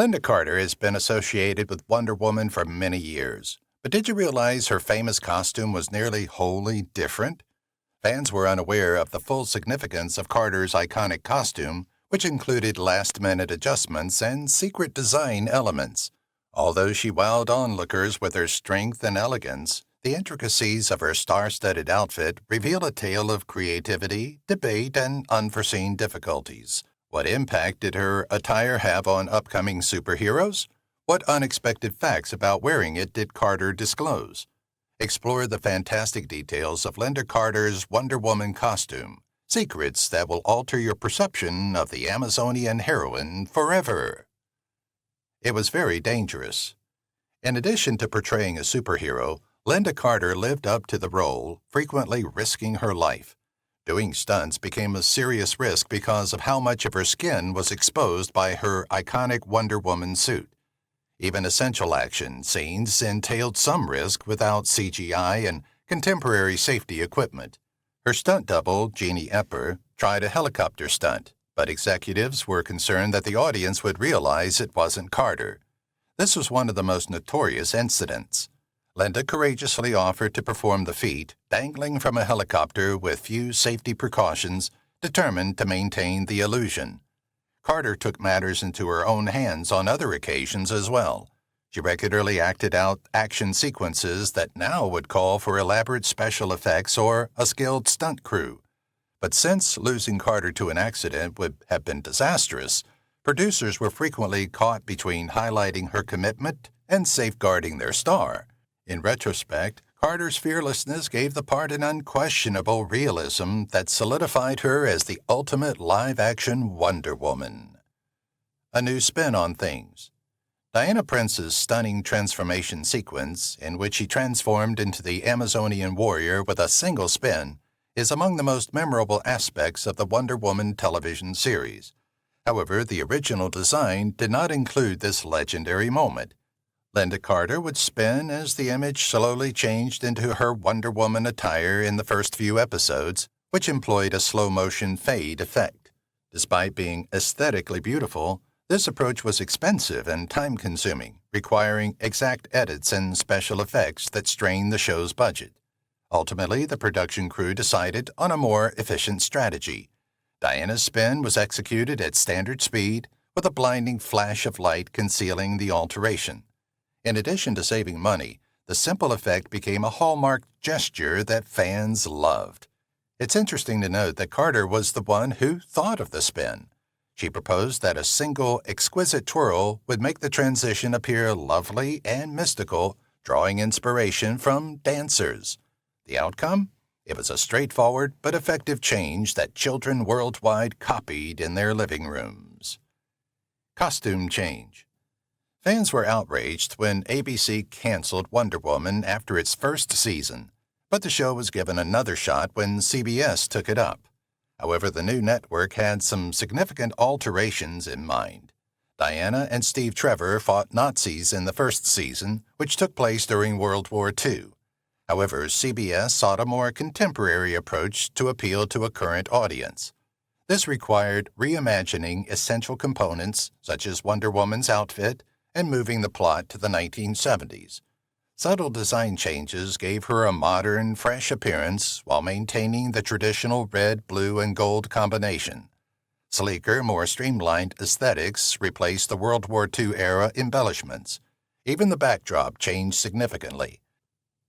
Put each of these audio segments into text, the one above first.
Lynda Carter has been associated with Wonder Woman for many years, but did you realize her famous costume was nearly wholly different? Fans were unaware of the full significance of Carter's iconic costume, which included last-minute adjustments and secret design elements. Although she wowed onlookers with her strength and elegance, the intricacies of her star-studded outfit reveal a tale of creativity, debate, and unforeseen difficulties. What impact did her attire have on upcoming superheroes? What unexpected facts about wearing it did Carter disclose? Explore the fantastic details of Lynda Carter's Wonder Woman costume, secrets that will alter your perception of the Amazonian heroine forever. It was very dangerous. In addition to portraying a superhero, Lynda Carter lived up to the role, frequently risking her life. Doing stunts became a serious risk because of how much of her skin was exposed by her iconic Wonder Woman suit. Even essential action scenes entailed some risk without CGI and contemporary safety equipment. Her stunt double, Jeannie Epper, tried a helicopter stunt, but executives were concerned that the audience would realize it wasn't Carter. This was one of the most notorious incidents. Lynda courageously offered to perform the feat, dangling from a helicopter with few safety precautions, determined to maintain the illusion. Carter took matters into her own hands on other occasions as well. She regularly acted out action sequences that now would call for elaborate special effects or a skilled stunt crew. But since losing Carter to an accident would have been disastrous, producers were frequently caught between highlighting her commitment and safeguarding their star. In retrospect, Carter's fearlessness gave the part an unquestionable realism that solidified her as the ultimate live-action Wonder Woman. A new spin on things. Diana Prince's stunning transformation sequence, in which she transformed into the Amazonian warrior with a single spin, is among the most memorable aspects of the Wonder Woman television series. However, the original design did not include this legendary moment. Lynda Carter would spin as the image slowly changed into her Wonder Woman attire in the first few episodes, which employed a slow-motion fade effect. Despite being aesthetically beautiful, this approach was expensive and time-consuming, requiring exact edits and special effects that strained the show's budget. Ultimately, the production crew decided on a more efficient strategy. Diana's spin was executed at standard speed, with a blinding flash of light concealing the alteration. In addition to saving money, the simple effect became a hallmark gesture that fans loved. It's interesting to note that Carter was the one who thought of the spin. She proposed that a single, exquisite twirl would make the transition appear lovely and mystical, drawing inspiration from dancers. The outcome? It was a straightforward but effective change that children worldwide copied in their living rooms. Costume change. Fans were outraged when ABC canceled Wonder Woman after its first season, but the show was given another shot when CBS took it up. However, the new network had some significant alterations in mind. Diana and Steve Trevor fought Nazis in the first season, which took place during World War II. However, CBS sought a more contemporary approach to appeal to a current audience. This required reimagining essential components, such as Wonder Woman's outfit, and moving the plot to the 1970s. Subtle design changes gave her a modern, fresh appearance while maintaining the traditional red, blue, and gold combination. Sleeker, more streamlined aesthetics replaced the World War II-era embellishments. Even the backdrop changed significantly.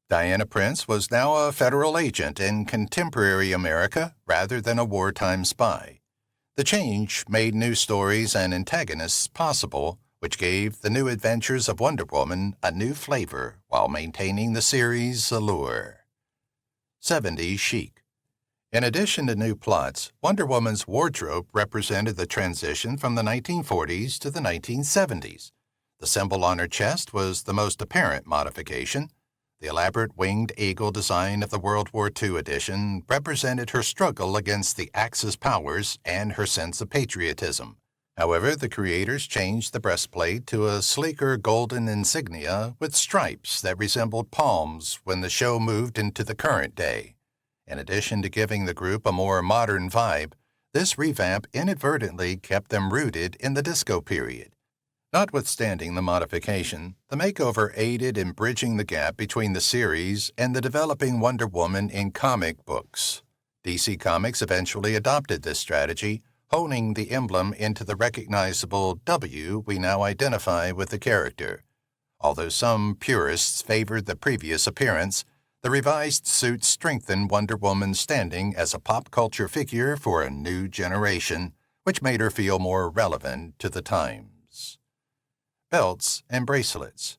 Diana Prince was now a federal agent in contemporary America rather than a wartime spy. The change made new stories and antagonists possible, which gave the new adventures of Wonder Woman a new flavor while maintaining the series' allure. 70s chic. In addition to new plots, Wonder Woman's wardrobe represented the transition from the 1940s to the 1970s. The symbol on her chest was the most apparent modification. The elaborate winged eagle design of the World War II edition represented her struggle against the Axis powers and her sense of patriotism. However, the creators changed the breastplate to a sleeker golden insignia with stripes that resembled palms when the show moved into the current day. In addition to giving the group a more modern vibe, this revamp inadvertently kept them rooted in the disco period. Notwithstanding the modification, the makeover aided in bridging the gap between the series and the developing Wonder Woman in comic books. DC Comics eventually adopted this strategy, honing the emblem into the recognizable W we now identify with the character. Although some purists favored the previous appearance, the revised suit strengthened Wonder Woman's standing as a pop culture figure for a new generation, which made her feel more relevant to the times. Belts and bracelets.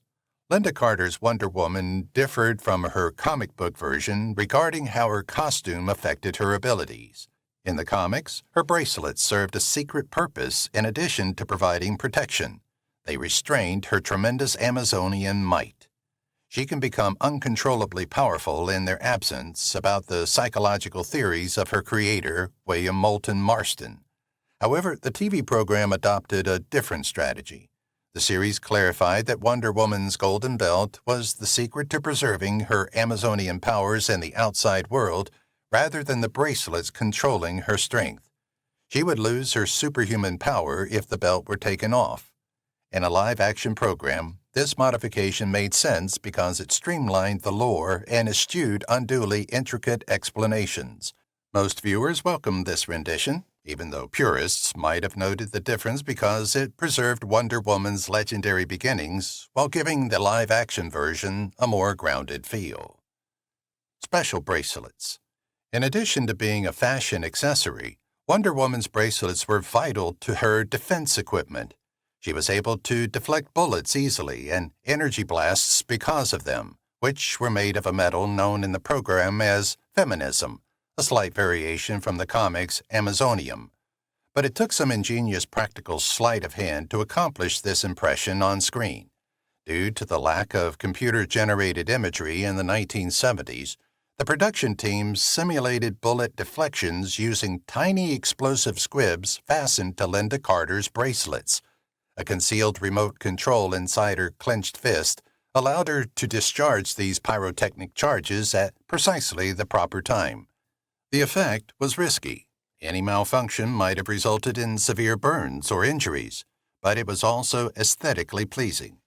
Lynda Carter's Wonder Woman differed from her comic book version regarding how her costume affected her abilities. In the comics, her bracelets served a secret purpose in addition to providing protection. They restrained her tremendous Amazonian might. She can become uncontrollably powerful in their absence, about the psychological theories of her creator, William Moulton Marston. However, the TV program adopted a different strategy. The series clarified that Wonder Woman's golden belt was the secret to preserving her Amazonian powers in the outside world, rather than the bracelets controlling her strength. She would lose her superhuman power if the belt were taken off. In a live-action program, this modification made sense because it streamlined the lore and eschewed unduly intricate explanations. Most viewers welcomed this rendition, even though purists might have noted the difference because it preserved Wonder Woman's legendary beginnings while giving the live-action version a more grounded feel. Special bracelets. In addition to being a fashion accessory, Wonder Woman's bracelets were vital to her defense equipment. She was able to deflect bullets easily and energy blasts because of them, which were made of a metal known in the program as feminism, a slight variation from the comics Amazonium. But it took some ingenious practical sleight of hand to accomplish this impression on screen. Due to the lack of computer-generated imagery in the 1970s, the production teams simulated bullet deflections using tiny explosive squibs fastened to Lynda Carter's bracelets. A concealed remote control inside her clenched fist allowed her to discharge these pyrotechnic charges at precisely the proper time. The effect was risky. Any malfunction might have resulted in severe burns or injuries, but it was also aesthetically pleasing.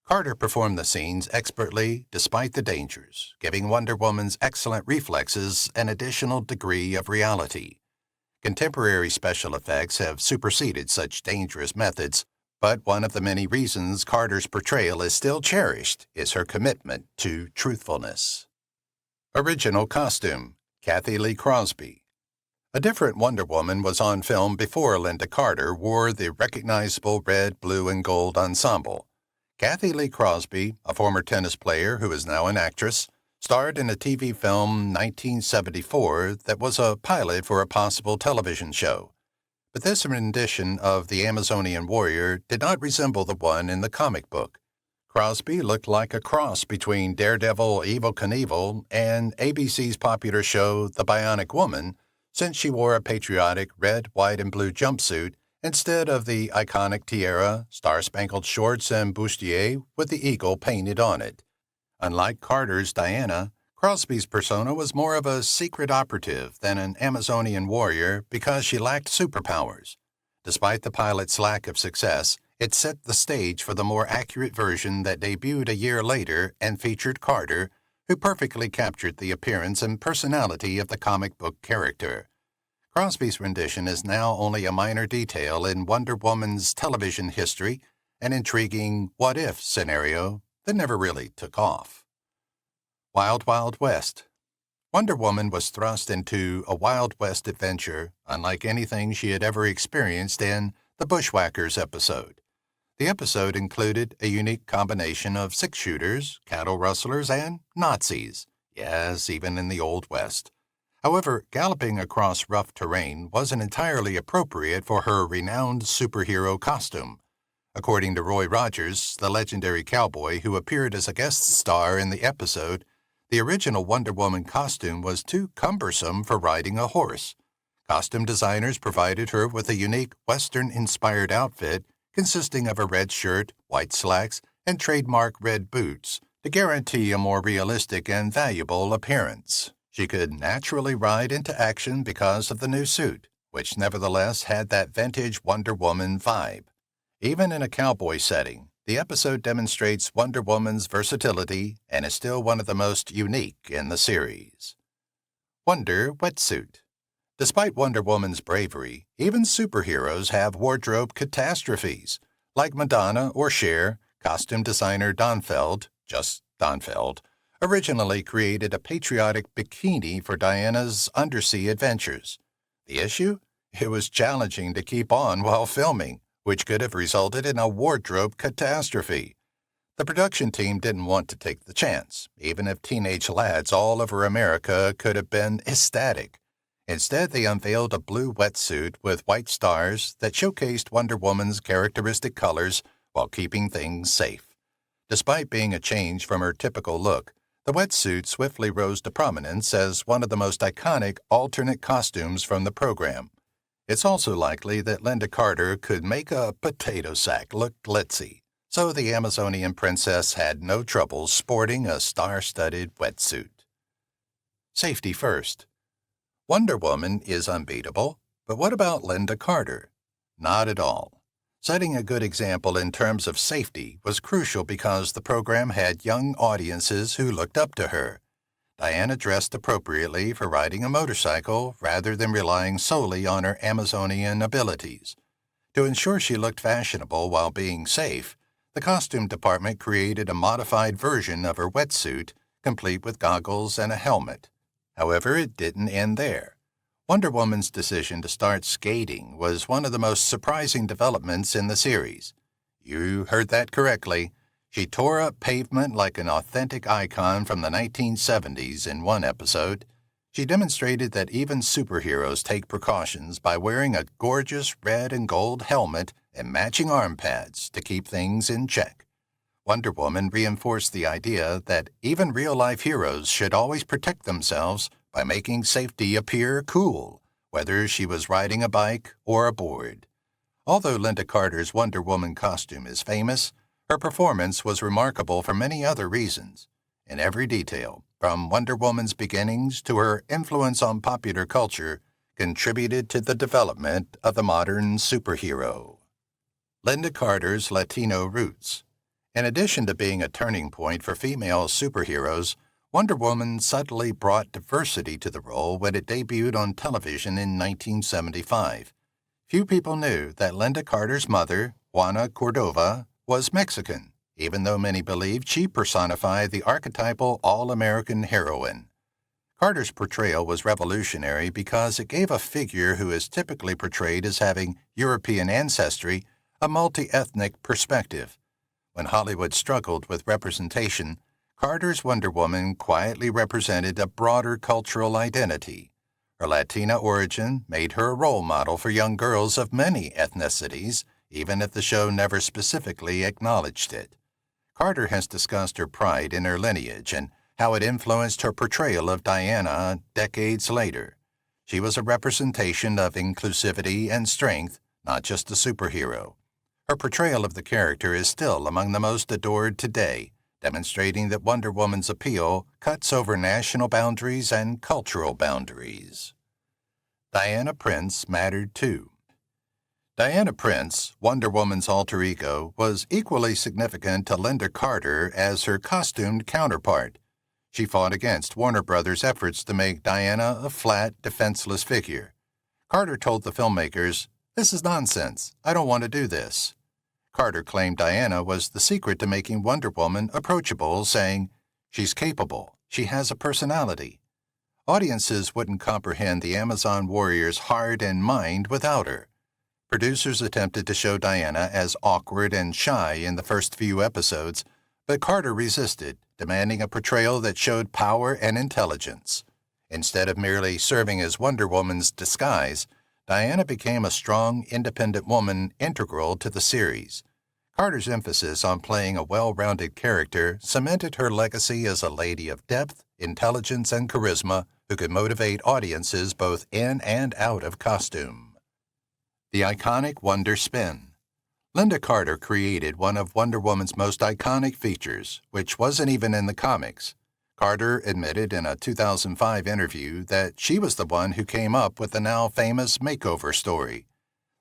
Carter performed the scenes expertly despite the dangers, giving Wonder Woman's excellent reflexes an additional degree of reality. Contemporary special effects have superseded such dangerous methods, but one of the many reasons Carter's portrayal is still cherished is her commitment to truthfulness. Original costume, Kathy Lee Crosby. A different Wonder Woman was on film before Lynda Carter wore the recognizable red, blue, and gold ensemble. Kathy Lee Crosby, a former tennis player who is now an actress, starred in a TV film 1974 that was a pilot for a possible television show. But this rendition of the Amazonian warrior did not resemble the one in the comic book. Crosby looked like a cross between Daredevil Evel Knievel and ABC's popular show The Bionic Woman, since she wore a patriotic red, white, and blue jumpsuit instead of the iconic tiara, star-spangled shorts, and bustier with the eagle painted on it. Unlike Carter's Diana, Crosby's persona was more of a secret operative than an Amazonian warrior because she lacked superpowers. Despite the pilot's lack of success, it set the stage for the more accurate version that debuted a year later and featured Carter, who perfectly captured the appearance and personality of the comic book character. Crosby's rendition is now only a minor detail in Wonder Woman's television history, an intriguing what-if scenario that never really took off. Wild Wild West. Wonder Woman was thrust into a Wild West adventure unlike anything she had ever experienced in the Bushwhackers episode. The episode included a unique combination of six-shooters, cattle rustlers, and Nazis. Yes, even in the Old West. However, galloping across rough terrain wasn't entirely appropriate for her renowned superhero costume. According to Roy Rogers, the legendary cowboy who appeared as a guest star in the episode, the original Wonder Woman costume was too cumbersome for riding a horse. Costume designers provided her with a unique Western-inspired outfit consisting of a red shirt, white slacks, and trademark red boots to guarantee a more realistic and valuable appearance. She could naturally ride into action because of the new suit, which nevertheless had that vintage Wonder Woman vibe. Even in a cowboy setting, the episode demonstrates Wonder Woman's versatility and is still one of the most unique in the series. Wonder Wetsuit. Despite Wonder Woman's bravery, even superheroes have wardrobe catastrophes. Like Madonna or Cher, costume designer Donfeld, just Donfeld, originally created a patriotic bikini for Diana's undersea adventures. The issue? It was challenging to keep on while filming, which could have resulted in a wardrobe catastrophe. The production team didn't want to take the chance, even if teenage lads all over America could have been ecstatic. Instead, they unveiled a blue wetsuit with white stars that showcased Wonder Woman's characteristic colors while keeping things safe. Despite being a change from her typical look, the wetsuit swiftly rose to prominence as one of the most iconic alternate costumes from the program. It's also likely that Lynda Carter could make a potato sack look glitzy, so the Amazonian princess had no trouble sporting a star-studded wetsuit. Safety first. Wonder Woman is unbeatable, but what about Lynda Carter? Not at all. Setting a good example in terms of safety was crucial because the program had young audiences who looked up to her. Diana dressed appropriately for riding a motorcycle rather than relying solely on her Amazonian abilities. To ensure she looked fashionable while being safe, the costume department created a modified version of her wetsuit, complete with goggles and a helmet. However, it didn't end there. Wonder Woman's decision to start skating was one of the most surprising developments in the series. You heard that correctly. She tore up pavement like an authentic icon from the 1970s in one episode. She demonstrated that even superheroes take precautions by wearing a gorgeous red and gold helmet and matching arm pads to keep things in check. Wonder Woman reinforced the idea that even real-life heroes should always protect themselves by making safety appear cool, whether she was riding a bike or aboard. Although Lynda Carter's Wonder Woman costume is famous, her performance was remarkable for many other reasons. In every detail, from Wonder Woman's beginnings to her influence on popular culture, contributed to the development of the modern superhero. Lynda Carter's Latino roots. In addition to being a turning point for female superheroes, Wonder Woman subtly brought diversity to the role when it debuted on television in 1975. Few people knew that Lynda Carter's mother, Juana Cordova, was Mexican, even though many believed she personified the archetypal all-American heroine. Carter's portrayal was revolutionary because it gave a figure who is typically portrayed as having European ancestry a multi-ethnic perspective. When Hollywood struggled with representation, Carter's Wonder Woman quietly represented a broader cultural identity. Her Latina origin made her a role model for young girls of many ethnicities, even if the show never specifically acknowledged it. Carter has discussed her pride in her lineage and how it influenced her portrayal of Diana decades later. She was a representation of inclusivity and strength, not just a superhero. Her portrayal of the character is still among the most adored today, demonstrating that Wonder Woman's appeal cuts over national boundaries and cultural boundaries. Diana Prince mattered too. Diana Prince, Wonder Woman's alter ego, was equally significant to Lynda Carter as her costumed counterpart. She fought against Warner Brothers' efforts to make Diana a flat, defenseless figure. Carter told the filmmakers, "This is nonsense. I don't want to do this." Carter claimed Diana was the secret to making Wonder Woman approachable, saying, "She's capable. She has a personality." Audiences wouldn't comprehend the Amazon warrior's heart and mind without her. Producers attempted to show Diana as awkward and shy in the first few episodes, but Carter resisted, demanding a portrayal that showed power and intelligence. Instead of merely serving as Wonder Woman's disguise, Diana became a strong, independent woman integral to the series. Carter's emphasis on playing a well-rounded character cemented her legacy as a lady of depth, intelligence, and charisma who could motivate audiences both in and out of costume. The iconic Wonder Spin. Lynda Carter created one of Wonder Woman's most iconic features, which wasn't even in the comics. Carter admitted in a 2005 interview that she was the one who came up with the now famous makeover story.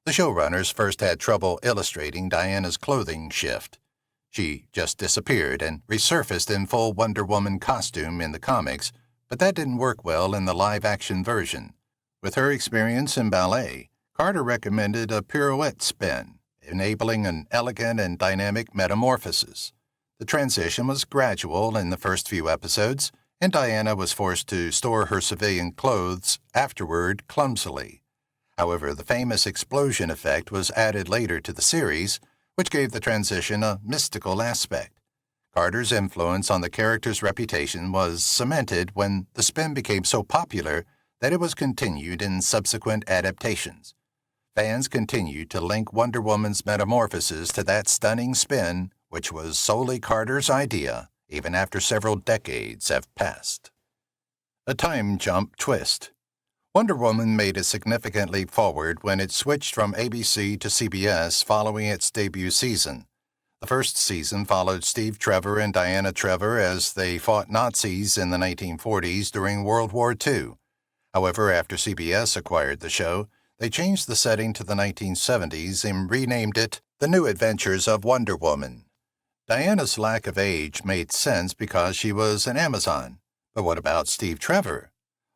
The showrunners first had trouble illustrating Diana's clothing shift. She just disappeared and resurfaced in full Wonder Woman costume in the comics, but that didn't work well in the live-action version. With her experience in ballet, Carter recommended a pirouette spin, enabling an elegant and dynamic metamorphosis. The transition was gradual in the first few episodes, and Diana was forced to store her civilian clothes afterward clumsily. However, the famous explosion effect was added later to the series, which gave the transition a mystical aspect. Carter's influence on the character's reputation was cemented when the spin became so popular that it was continued in subsequent adaptations. Fans continued to link Wonder Woman's metamorphosis to that stunning spin, which was solely Carter's idea, even after several decades have passed. A time jump twist. Wonder Woman made a significant leap forward when it switched from ABC to CBS following its debut season. The first season followed Steve Trevor and Diana Trevor as they fought Nazis in the 1940s during World War II. However, after CBS acquired the show, they changed the setting to the 1970s and renamed it The New Adventures of Wonder Woman. Diana's lack of age made sense because she was an Amazon. But what about Steve Trevor?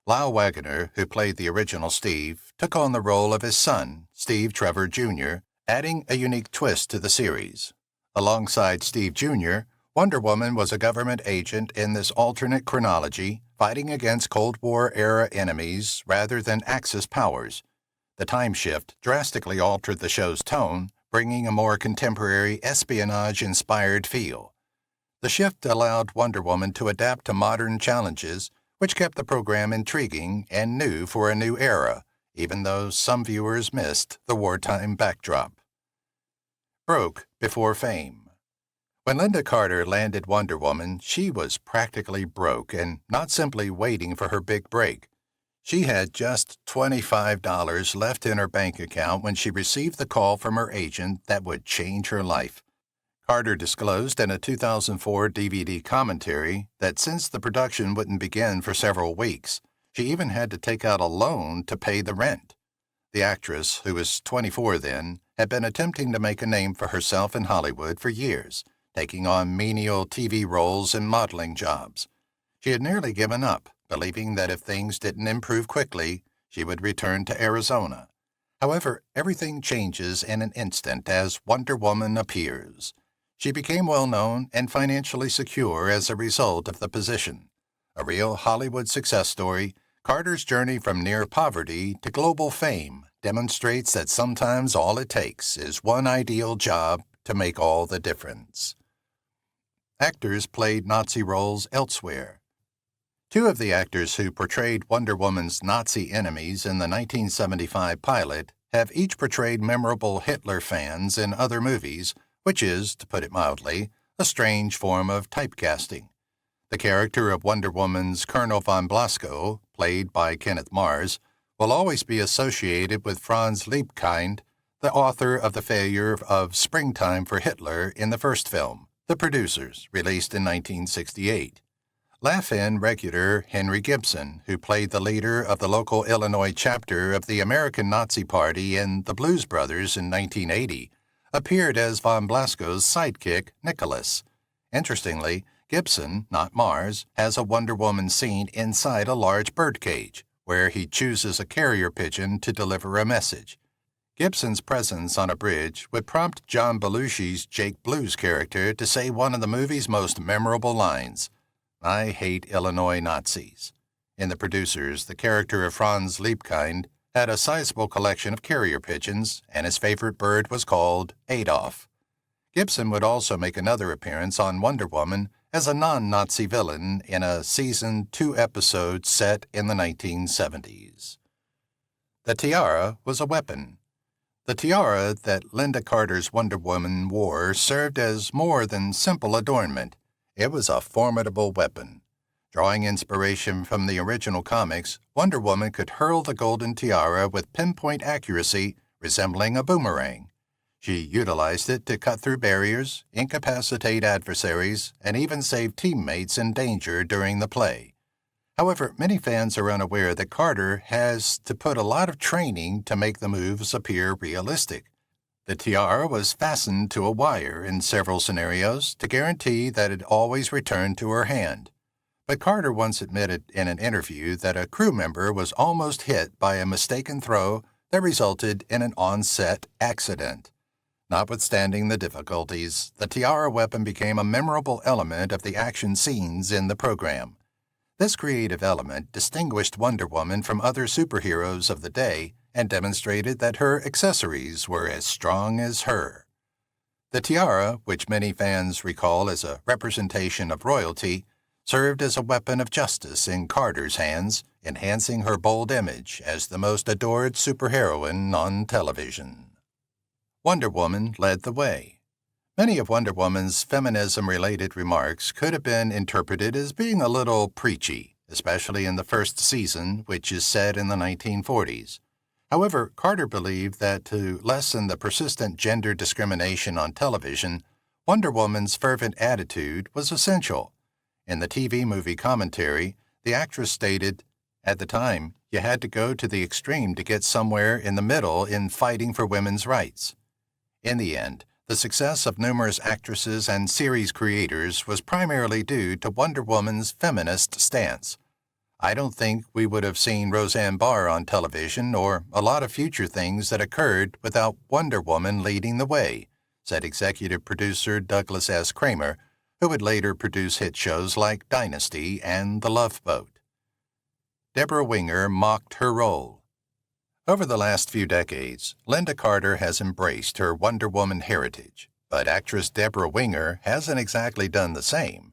Lyle Waggoner, who played the original Steve, took on the role of his son, Steve Trevor Jr., adding a unique twist to the series. Alongside Steve Jr., Wonder Woman was a government agent in this alternate chronology, fighting against Cold War-era enemies rather than Axis powers. The time shift drastically altered the show's tone, bringing a more contemporary espionage-inspired feel. The shift allowed Wonder Woman to adapt to modern challenges, which kept the program intriguing and new for a new era, even though some viewers missed the wartime backdrop. Broke before fame. When Lynda Carter landed Wonder Woman, she was practically broke and not simply waiting for her big break. She had just $25 left in her bank account when she received the call from her agent that would change her life. Carter disclosed in a 2004 DVD commentary that since the production wouldn't begin for several weeks, she even had to take out a loan to pay the rent. The actress, who was 24 then, had been attempting to make a name for herself in Hollywood for years, taking on menial TV roles and modeling jobs. She had nearly given up, believing that if things didn't improve quickly, she would return to Arizona. However, everything changes in an instant as Wonder Woman appears. She became well-known and financially secure as a result of the position. A real Hollywood success story, Carter's journey from near poverty to global fame demonstrates that sometimes all it takes is one ideal job to make all the difference. Actors played Nazi roles elsewhere. Two of the actors who portrayed Wonder Woman's Nazi enemies in the 1975 pilot have each portrayed memorable Hitler fans in other movies, which is, to put it mildly, a strange form of typecasting. The character of Wonder Woman's Colonel von Blasco, played by Kenneth Mars, will always be associated with Franz Liebkind, the author of the failure of Springtime for Hitler in the first film, The Producers, released in 1968. Laugh-In regular Henry Gibson, who played the leader of the local Illinois chapter of the American Nazi Party in The Blues Brothers in 1980, appeared as von Blasco's sidekick, Nicholas. Interestingly, Gibson, not Mars, has a Wonder Woman scene inside a large birdcage, where he chooses a carrier pigeon to deliver a message. Gibson's presence on a bridge would prompt John Belushi's Jake Blues character to say one of the movie's most memorable lines, "I hate Illinois Nazis." In The Producers, the character of Franz Liebkind had a sizable collection of carrier pigeons, and his favorite bird was called Adolf. Gibson would also make another appearance on Wonder Woman as a non-Nazi villain in a Season 2 episode set in the 1970s. The tiara was a weapon. The tiara that Lynda Carter's Wonder Woman wore served as more than simple adornment. It was a formidable weapon. Drawing inspiration from the original comics, Wonder Woman could hurl the golden tiara with pinpoint accuracy, resembling a boomerang. She utilized it to cut through barriers, incapacitate adversaries, and even save teammates in danger during the play. However, many fans are unaware that Carter has to put a lot of training to make the moves appear realistic. The tiara was fastened to a wire in several scenarios to guarantee that it always returned to her hand. But Carter once admitted in an interview that a crew member was almost hit by a mistaken throw that resulted in an on-set accident. Notwithstanding the difficulties, the tiara weapon became a memorable element of the action scenes in the program. This creative element distinguished Wonder Woman from other superheroes of the day and demonstrated that her accessories were as strong as her. The tiara, which many fans recall as a representation of royalty, served as a weapon of justice in Carter's hands, enhancing her bold image as the most adored superheroine on television. Wonder Woman led the way. Many of Wonder Woman's feminism-related remarks could have been interpreted as being a little preachy, especially in the first season, which is set in the 1940s. However, Carter believed that to lessen the persistent gender discrimination on television, Wonder Woman's fervent attitude was essential. In the TV movie commentary, the actress stated, "At the time, you had to go to the extreme to get somewhere in the middle in fighting for women's rights." In the end, the success of numerous actresses and series creators was primarily due to Wonder Woman's feminist stance. "I don't think we would have seen Roseanne Barr on television or a lot of future things that occurred without Wonder Woman leading the way," said executive producer Douglas S. Kramer, who would later produce hit shows like Dynasty and The Love Boat. Deborah Winger mocked her role. Over the last few decades, Lynda Carter has embraced her Wonder Woman heritage, but actress Deborah Winger hasn't exactly done the same.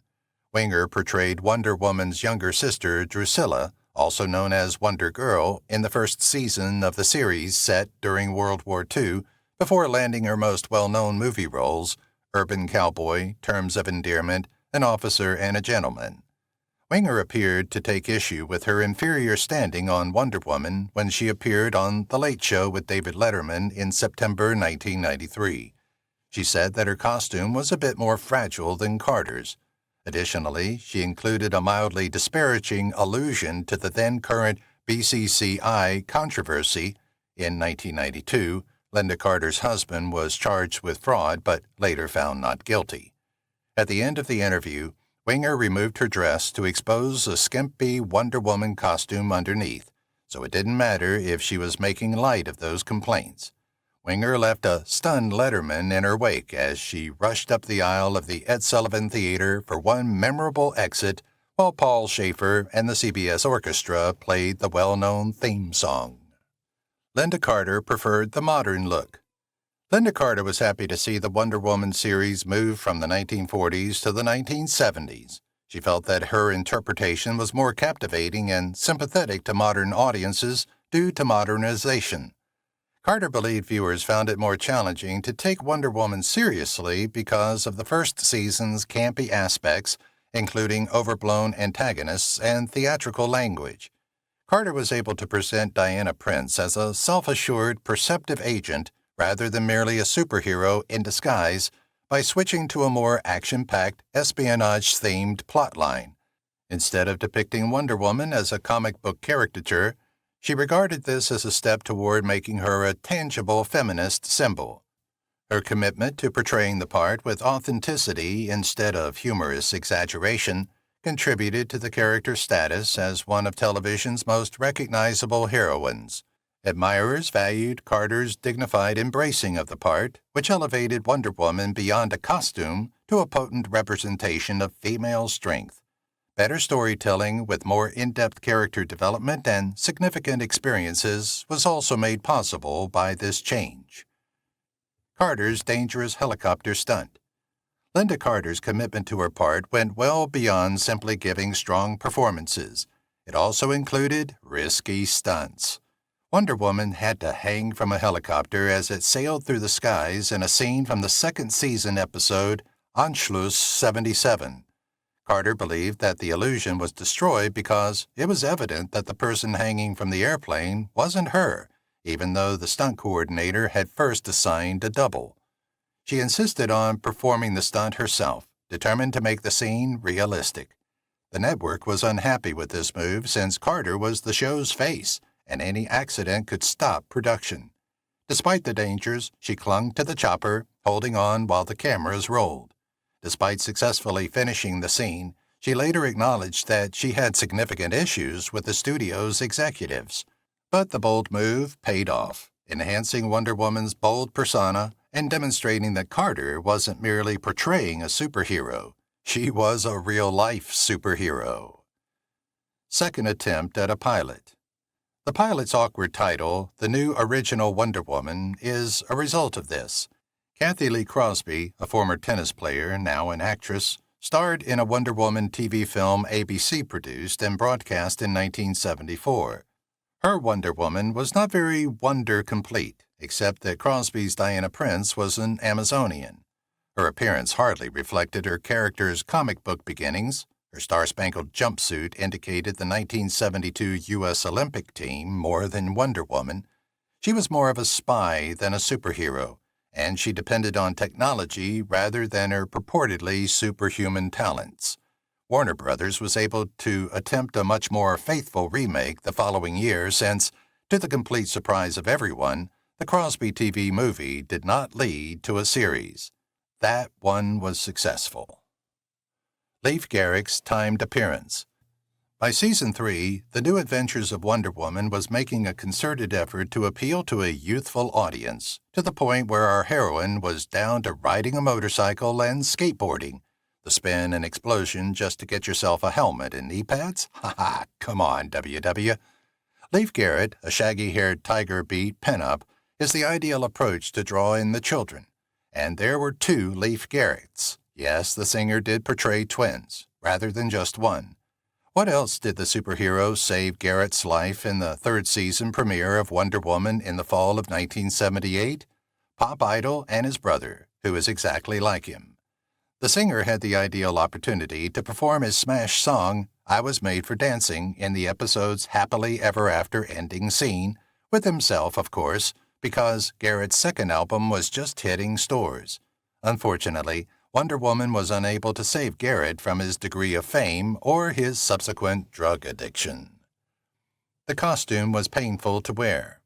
Winger portrayed Wonder Woman's younger sister Drusilla, also known as Wonder Girl, in the first season of the series set during World War II, before landing her most well-known movie roles, Urban Cowboy, Terms of Endearment, An Officer and a Gentleman. Winger appeared to take issue with her inferior standing on Wonder Woman when she appeared on The Late Show with David Letterman in September 1993. She said that her costume was a bit more fragile than Carter's. Additionally, she included a mildly disparaging allusion to the then-current BCCI controversy. In 1992, Lynda Carter's husband was charged with fraud but later found not guilty. At the end of the interview, Winger removed her dress to expose a skimpy Wonder Woman costume underneath, so it didn't matter if she was making light of those complaints. Winger left a stunned Letterman in her wake as she rushed up the aisle of the Ed Sullivan Theater for one memorable exit while Paul Schaefer and the CBS Orchestra played the well-known theme song. Lynda Carter preferred the modern look. Lynda Carter was happy to see the Wonder Woman series move from the 1940s to the 1970s. She felt that her interpretation was more captivating and sympathetic to modern audiences due to modernization. Carter believed viewers found it more challenging to take Wonder Woman seriously because of the first season's campy aspects, including overblown antagonists and theatrical language. Carter was able to present Diana Prince as a self-assured, perceptive agent rather than merely a superhero in disguise by switching to a more action-packed, espionage-themed plotline. Instead of depicting Wonder Woman as a comic book caricature, she regarded this as a step toward making her a tangible feminist symbol. Her commitment to portraying the part with authenticity instead of humorous exaggeration contributed to the character's status as one of television's most recognizable heroines. Admirers valued Carter's dignified embracing of the part, which elevated Wonder Woman beyond a costume to a potent representation of female strength. Better storytelling with more in-depth character development and significant experiences was also made possible by this change. Carter's dangerous helicopter stunt. Lynda Carter's commitment to her part went well beyond simply giving strong performances. It also included risky stunts. Wonder Woman had to hang from a helicopter as it sailed through the skies in a scene from the second season episode Anschluss 77. Carter believed that the illusion was destroyed because it was evident that the person hanging from the airplane wasn't her, even though the stunt coordinator had first assigned a double. She insisted on performing the stunt herself, determined to make the scene realistic. The network was unhappy with this move since Carter was the show's face, and any accident could stop production. Despite the dangers, she clung to the chopper, holding on while the cameras rolled. Despite successfully finishing the scene, she later acknowledged that she had significant issues with the studio's executives. But the bold move paid off, enhancing Wonder Woman's bold persona and demonstrating that Carter wasn't merely portraying a superhero. She was a real-life superhero. Second attempt at a pilot. The pilot's awkward title, The New Original Wonder Woman, is a result of this. Kathy Lee Crosby, a former tennis player, now an actress, starred in a Wonder Woman TV film ABC produced and broadcast in 1974. Her Wonder Woman was not very wonder-complete, except that Crosby's Diana Prince was an Amazonian. Her appearance hardly reflected her character's comic book beginnings. Her star-spangled jumpsuit indicated the 1972 U.S. Olympic team more than Wonder Woman. She was more of a spy than a superhero, and she depended on technology rather than her purportedly superhuman talents. Warner Brothers was able to attempt a much more faithful remake the following year since, to the complete surprise of everyone, the Crosby TV movie did not lead to a series. That one was successful. Leif Garrett's timed appearance. By Season 3, The New Adventures of Wonder Woman was making a concerted effort to appeal to a youthful audience, to the point where our heroine was down to riding a motorcycle and skateboarding. The spin and explosion just to get yourself a helmet and knee pads? Ha ha, come on, WW. Leif Garrett, a shaggy-haired tiger beat pinup, is the ideal approach to draw in the children. And there were two Leif Garretts. Yes, the singer did portray twins, rather than just one. What else did the superhero save Garrett's life in the third season premiere of Wonder Woman in the fall of 1978? Pop idol and his brother, who is exactly like him. The singer had the ideal opportunity to perform his smash song, I Was Made for Dancing, in the episode's happily ever after ending scene, with himself, of course, because Garrett's second album was just hitting stores. Unfortunately, Wonder Woman was unable to save Garrett from his degree of fame or his subsequent drug addiction. The costume was painful to wear.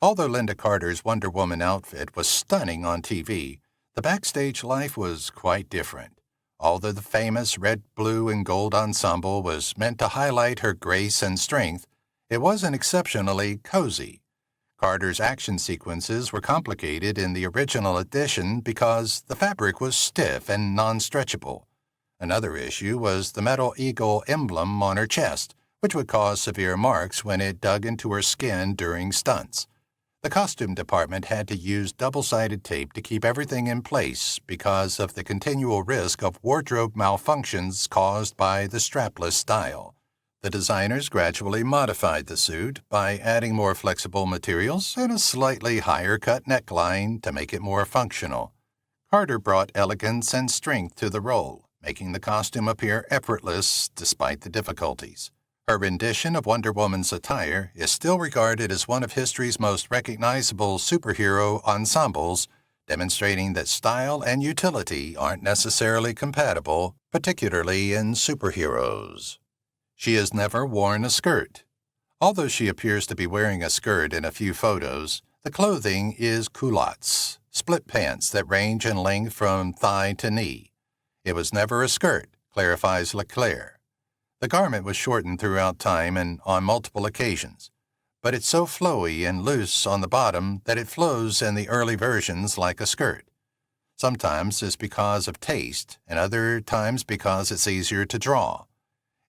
Although Lynda Carter's Wonder Woman outfit was stunning on TV, the backstage life was quite different. Although the famous red, blue, and gold ensemble was meant to highlight her grace and strength, it wasn't exceptionally cozy. Carter's action sequences were complicated in the original edition because the fabric was stiff and non-stretchable. Another issue was the metal eagle emblem on her chest, which would cause severe marks when it dug into her skin during stunts. The costume department had to use double-sided tape to keep everything in place because of the continual risk of wardrobe malfunctions caused by the strapless style. The designers gradually modified the suit by adding more flexible materials and a slightly higher-cut neckline to make it more functional. Carter brought elegance and strength to the role, making the costume appear effortless despite the difficulties. Her rendition of Wonder Woman's attire is still regarded as one of history's most recognizable superhero ensembles, demonstrating that style and utility aren't necessarily compatible, particularly in superheroes. She has never worn a skirt. Although she appears to be wearing a skirt in a few photos, the clothing is culottes, split pants that range in length from thigh to knee. It was never a skirt, clarifies Leclerc. The garment was shortened throughout time and on multiple occasions, but it's so flowy and loose on the bottom that it flows in the early versions like a skirt. Sometimes it's because of taste, and other times because it's easier to draw.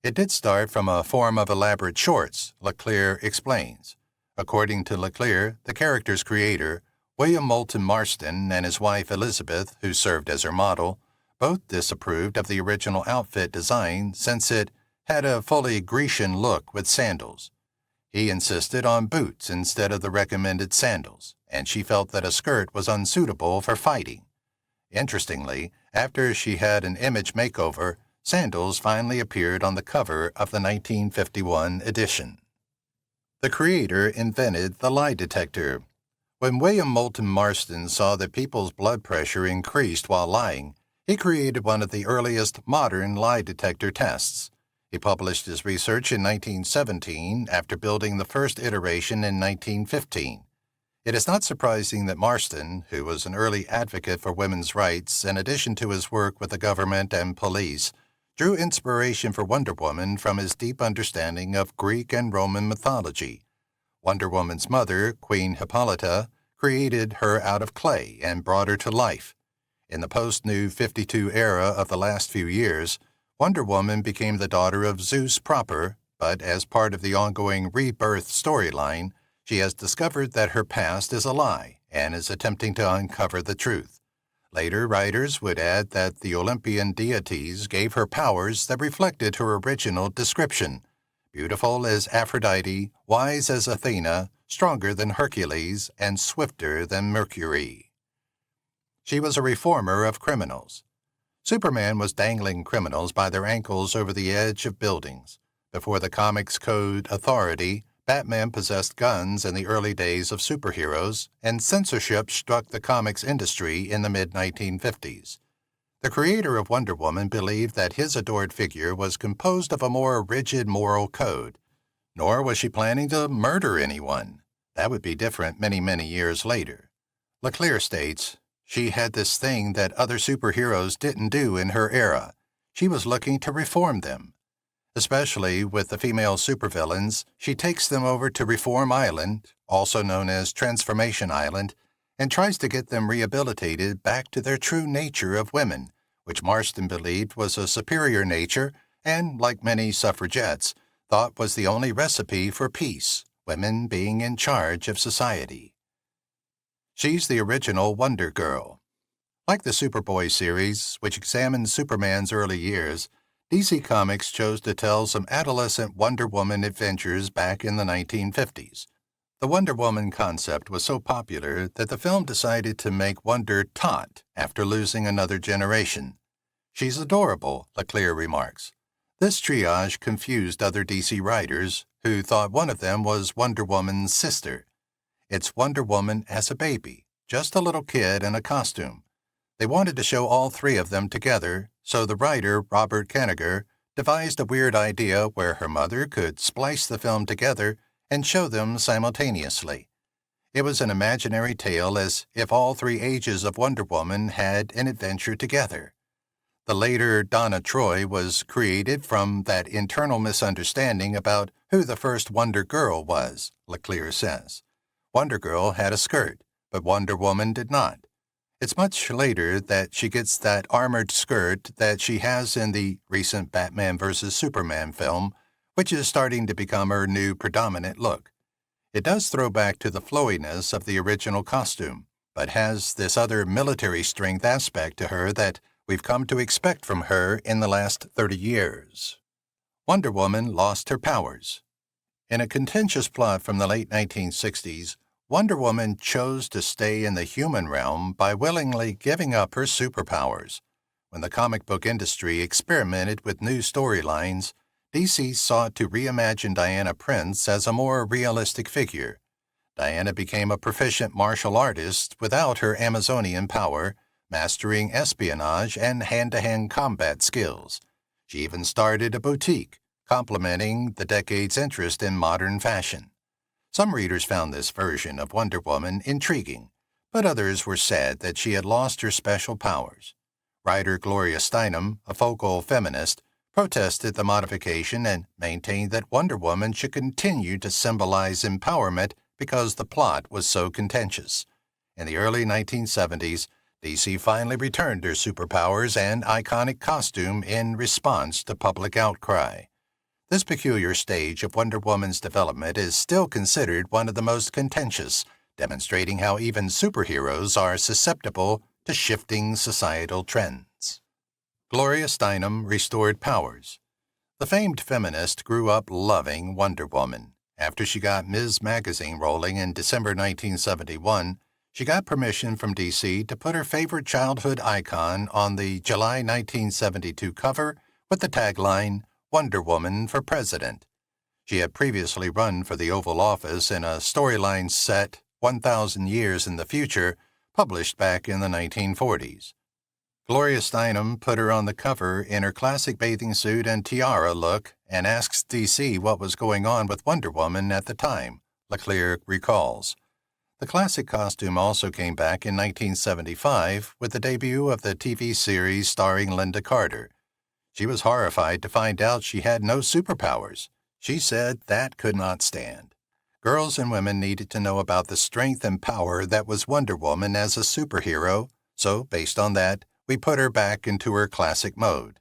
It did start from a form of elaborate shorts, Leclerc explains. According to Leclerc, the character's creator, William Moulton Marston, and his wife Elizabeth, who served as her model, both disapproved of the original outfit design since it had a fully Grecian look with sandals. He insisted on boots instead of the recommended sandals, and she felt that a skirt was unsuitable for fighting. Interestingly, after she had an image makeover, sandals finally appeared on the cover of the 1951 edition. The creator invented the lie detector. When William Moulton Marston saw that people's blood pressure increased while lying, he created one of the earliest modern lie detector tests. He published his research in 1917 after building the first iteration in 1915. It is not surprising that Marston, who was an early advocate for women's rights in addition to his work with the government and police, drew inspiration for Wonder Woman from his deep understanding of Greek and Roman mythology. Wonder Woman's mother, Queen Hippolyta, created her out of clay and brought her to life. In the post-New 52 era of the last few years, Wonder Woman became the daughter of Zeus proper, but as part of the ongoing rebirth storyline, she has discovered that her past is a lie and is attempting to uncover the truth. Later writers would add that the Olympian deities gave her powers that reflected her original description: beautiful as Aphrodite, wise as Athena, stronger than Hercules, and swifter than Mercury. She was a reformer of criminals. Superman was dangling criminals by their ankles over the edge of buildings. Before the Comics Code authority, Batman possessed guns in the early days of superheroes, and censorship struck the comics industry in the mid-1950s. The creator of Wonder Woman believed that his adored figure was composed of a more rigid moral code. Nor was she planning to murder anyone. That would be different many, many years later. LeClaire states, she had this thing that other superheroes didn't do in her era. She was looking to reform them. Especially with the female supervillains, she takes them over to Reform Island, also known as Transformation Island, and tries to get them rehabilitated back to their true nature of women, which Marston believed was a superior nature and, like many suffragettes, thought was the only recipe for peace, women being in charge of society. She's the original Wonder Girl. Like the Superboy series, which examines Superman's early years, DC Comics chose to tell some adolescent Wonder Woman adventures back in the 1950s. The Wonder Woman concept was so popular that the film decided to make Wonder taut after losing another generation. She's adorable, LeClaire remarks. This triage confused other DC writers, who thought one of them was Wonder Woman's sister. It's Wonder Woman as a baby, just a little kid in a costume. They wanted to show all three of them together, so the writer, Robert Kanigher, devised a weird idea where her mother could splice the film together and show them simultaneously. It was an imaginary tale as if all three ages of Wonder Woman had an adventure together. The later Donna Troy was created from that internal misunderstanding about who the first Wonder Girl was, LeClaire says. Wonder Girl had a skirt, but Wonder Woman did not. It's much later that she gets that armored skirt that she has in the recent Batman vs. Superman film, which is starting to become her new predominant look. It does throw back to the flowiness of the original costume, but has this other military strength aspect to her that we've come to expect from her in the last 30 years. Wonder Woman lost her powers. In a contentious plot from the late 1960s, Wonder Woman chose to stay in the human realm by willingly giving up her superpowers. When the comic book industry experimented with new storylines, DC sought to reimagine Diana Prince as a more realistic figure. Diana became a proficient martial artist without her Amazonian power, mastering espionage and hand-to-hand combat skills. She even started a boutique, complementing the decade's interest in modern fashion. Some readers found this version of Wonder Woman intriguing, but others were sad that she had lost her special powers. Writer Gloria Steinem, a vocal feminist, protested the modification and maintained that Wonder Woman should continue to symbolize empowerment because the plot was so contentious. In the early 1970s, DC finally returned her superpowers and iconic costume in response to public outcry. This peculiar stage of Wonder Woman's development is still considered one of the most contentious, demonstrating how even superheroes are susceptible to shifting societal trends. Gloria Steinem restored powers. The famed feminist grew up loving Wonder Woman. After she got Ms. Magazine rolling in December 1971, she got permission from DC to put her favorite childhood icon on the July 1972 cover with the tagline, Wonder Woman for President. She had previously run for the Oval Office in a storyline set 1,000 years in the future, published back in the 1940s. Gloria Steinem put her on the cover in her classic bathing suit and tiara look and asks DC what was going on with Wonder Woman at the time, Leclerc recalls. The classic costume also came back in 1975 with the debut of the TV series starring Lynda Carter. She was horrified to find out she had no superpowers. She said that could not stand. Girls and women needed to know about the strength and power that was Wonder Woman as a superhero, so based on that, we put her back into her classic mode.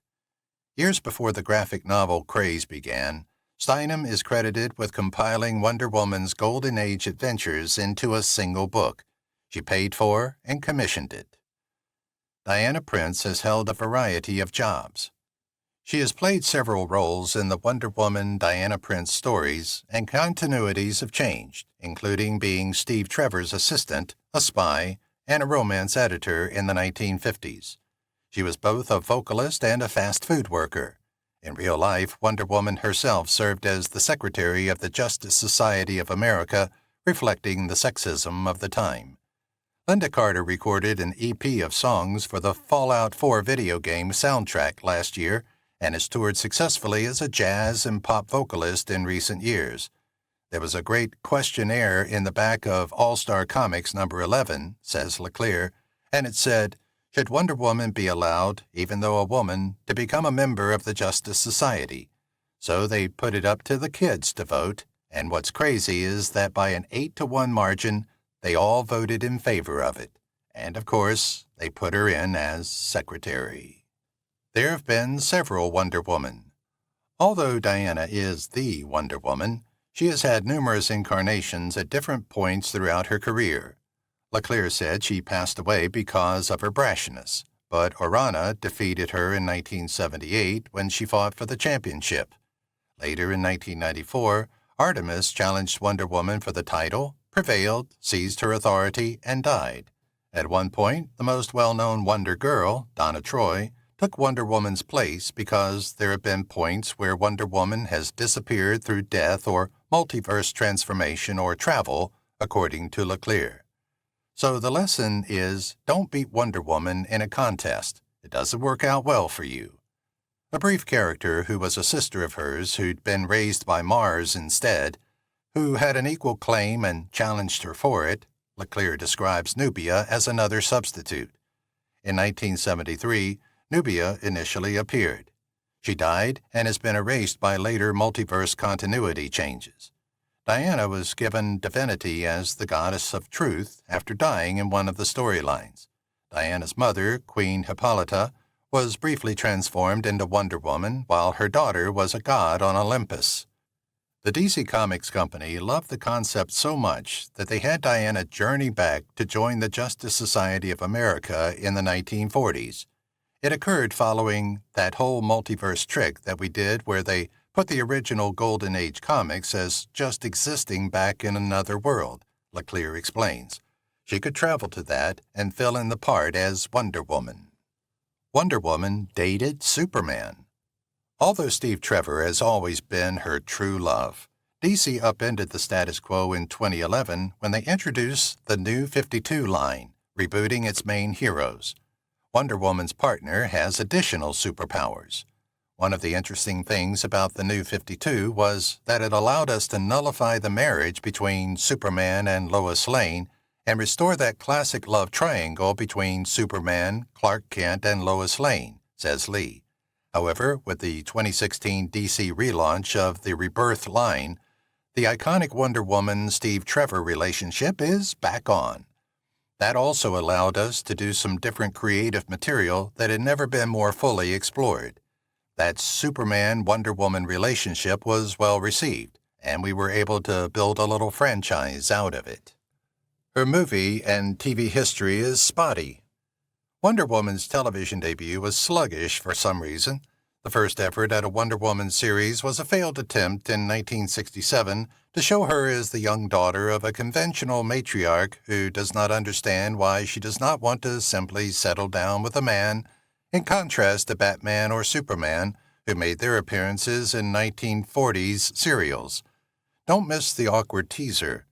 Years before the graphic novel craze began, Steinem is credited with compiling Wonder Woman's Golden Age adventures into a single book. She paid for and commissioned it. Diana Prince has held a variety of jobs. She has played several roles in the Wonder Woman Diana Prince stories, and continuities have changed, including being Steve Trevor's assistant, a spy, and a romance editor in the 1950s. She was both a vocalist and a fast food worker. In real life, Wonder Woman herself served as the secretary of the Justice Society of America, reflecting the sexism of the time. Lynda Carter recorded an EP of songs for the Fallout 4 video game soundtrack last year and has toured successfully as a jazz and pop vocalist in recent years. There was a great questionnaire in the back of All-Star Comics number 11, says Leclerc, and it said, should Wonder Woman be allowed, even though a woman, to become a member of the Justice Society? So they put it up to the kids to vote, and what's crazy is that by an 8-1 margin, they all voted in favor of it. And of course, they put her in as secretary. There have been several Wonder Woman. Although Diana is the Wonder Woman, she has had numerous incarnations at different points throughout her career. Leclerc said she passed away because of her brashness, but Orana defeated her in 1978 when she fought for the championship. Later in 1994, Artemis challenged Wonder Woman for the title, prevailed, seized her authority, and died. At one point, the most well-known Wonder Girl, Donna Troy, took Wonder Woman's place because there have been points where Wonder Woman has disappeared through death or multiverse transformation or travel, according to Leclerc. So the lesson is, don't beat Wonder Woman in a contest. It doesn't work out well for you. A brief character who was a sister of hers who'd been raised by Mars instead, who had an equal claim and challenged her for it, Leclerc describes Nubia as another substitute. In 1973, Nubia initially appeared. She died and has been erased by later multiverse continuity changes. Diana was given divinity as the goddess of truth after dying in one of the storylines. Diana's mother, Queen Hippolyta, was briefly transformed into Wonder Woman while her daughter was a god on Olympus. The DC Comics company loved the concept so much that they had Diana journey back to join the Justice Society of America in the 1940s. It occurred following that whole multiverse trick that we did where they put the original Golden Age comics as just existing back in another world, Leclerc explains. She could travel to that and fill in the part as Wonder Woman. Wonder Woman dated Superman. Although Steve Trevor has always been her true love, DC upended the status quo in 2011 when they introduced the New 52 line, rebooting its main heroes. Wonder Woman's partner has additional superpowers. One of the interesting things about the New 52 was that it allowed us to nullify the marriage between Superman and Lois Lane and restore that classic love triangle between Superman, Clark Kent, and Lois Lane, says Lee. However, with the 2016 DC relaunch of the Rebirth line, the iconic Wonder Woman-Steve Trevor relationship is back on. That also allowed us to do some different creative material that had never been more fully explored. That Superman-Wonder Woman relationship was well received, and we were able to build a little franchise out of it. Her movie and TV history is spotty. Wonder Woman's television debut was sluggish for some reason. The first effort at a Wonder Woman series was a failed attempt in 1967 to show her as the young daughter of a conventional matriarch who does not understand why she does not want to simply settle down with a man, in contrast to Batman or Superman, who made their appearances in 1940s serials. Don't miss the awkward teaser.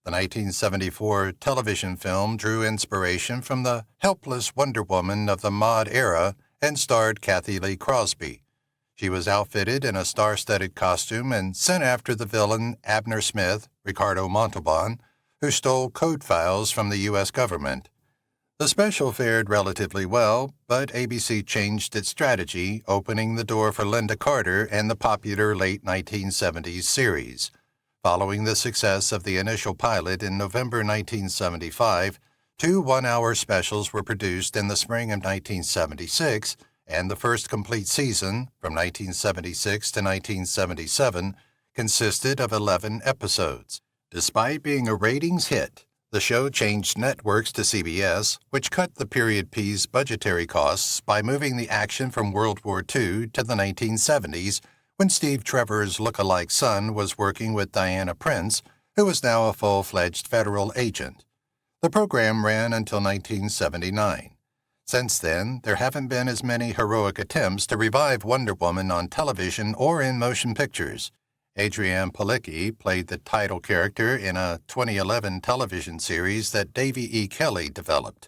The 1974 television film drew inspiration from the helpless Wonder Woman of the mod era and starred Lee Crosby. She was outfitted in a star-studded costume and sent after the villain Abner Smith, Ricardo Montalban, who stole code files from the U.S. government. The special fared relatively well, but ABC changed its strategy, opening the door for Lynda Carter and the popular late 1970s series. Following the success of the initial pilot in November 1975, 2 one-hour specials were produced in the spring of 1976, and the first complete season, from 1976 to 1977, consisted of 11 episodes. Despite being a ratings hit, the show changed networks to CBS, which cut the period piece budgetary costs by moving the action from World War II to the 1970s, when Steve Trevor's look-alike son was working with Diana Prince, who was now a full-fledged federal agent. The program ran until 1979. Since then, there haven't been as many heroic attempts to revive Wonder Woman on television or in motion pictures. Adrienne Palicki played the title character in a 2011 television series that Davy E. Kelly developed.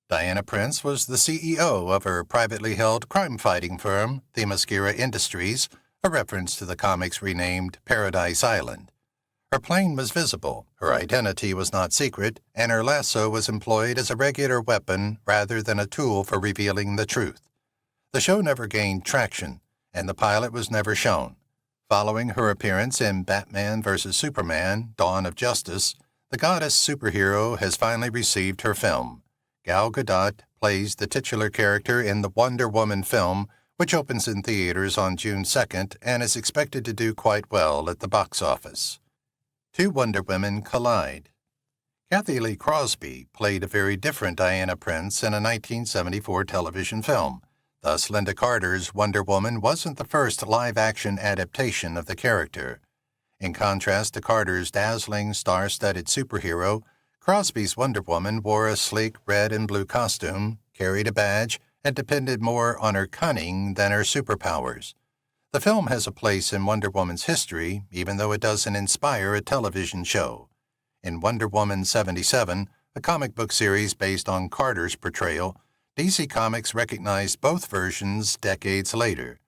Diana Prince was the CEO of her privately held crime-fighting firm, Themyscira Industries, a reference to the comics renamed Paradise Island. Her plane was visible, her identity was not secret, and her lasso was employed as a regular weapon rather than a tool for revealing the truth. The show never gained traction, and the pilot was never shown. Following her appearance in Batman vs. Superman, Dawn of Justice, the goddess superhero has finally received her film. Gal Gadot plays the titular character in the Wonder Woman film, which opens in theaters on June 2nd and is expected to do quite well at the box office. 2 Wonder Women collide. Lee Crosby played a very different Diana Prince in a 1974 television film. Thus, Lynda Carter's Wonder Woman wasn't the first live-action adaptation of the character. In contrast to Carter's dazzling, star-studded superhero, Crosby's Wonder Woman wore a sleek red and blue costume, carried a badge, and depended more on her cunning than her superpowers. The film has a place in Wonder Woman's history, even though it doesn't inspire a television show. In Wonder Woman 77, a comic book series based on Carter's portrayal, DC Comics recognized both versions decades later.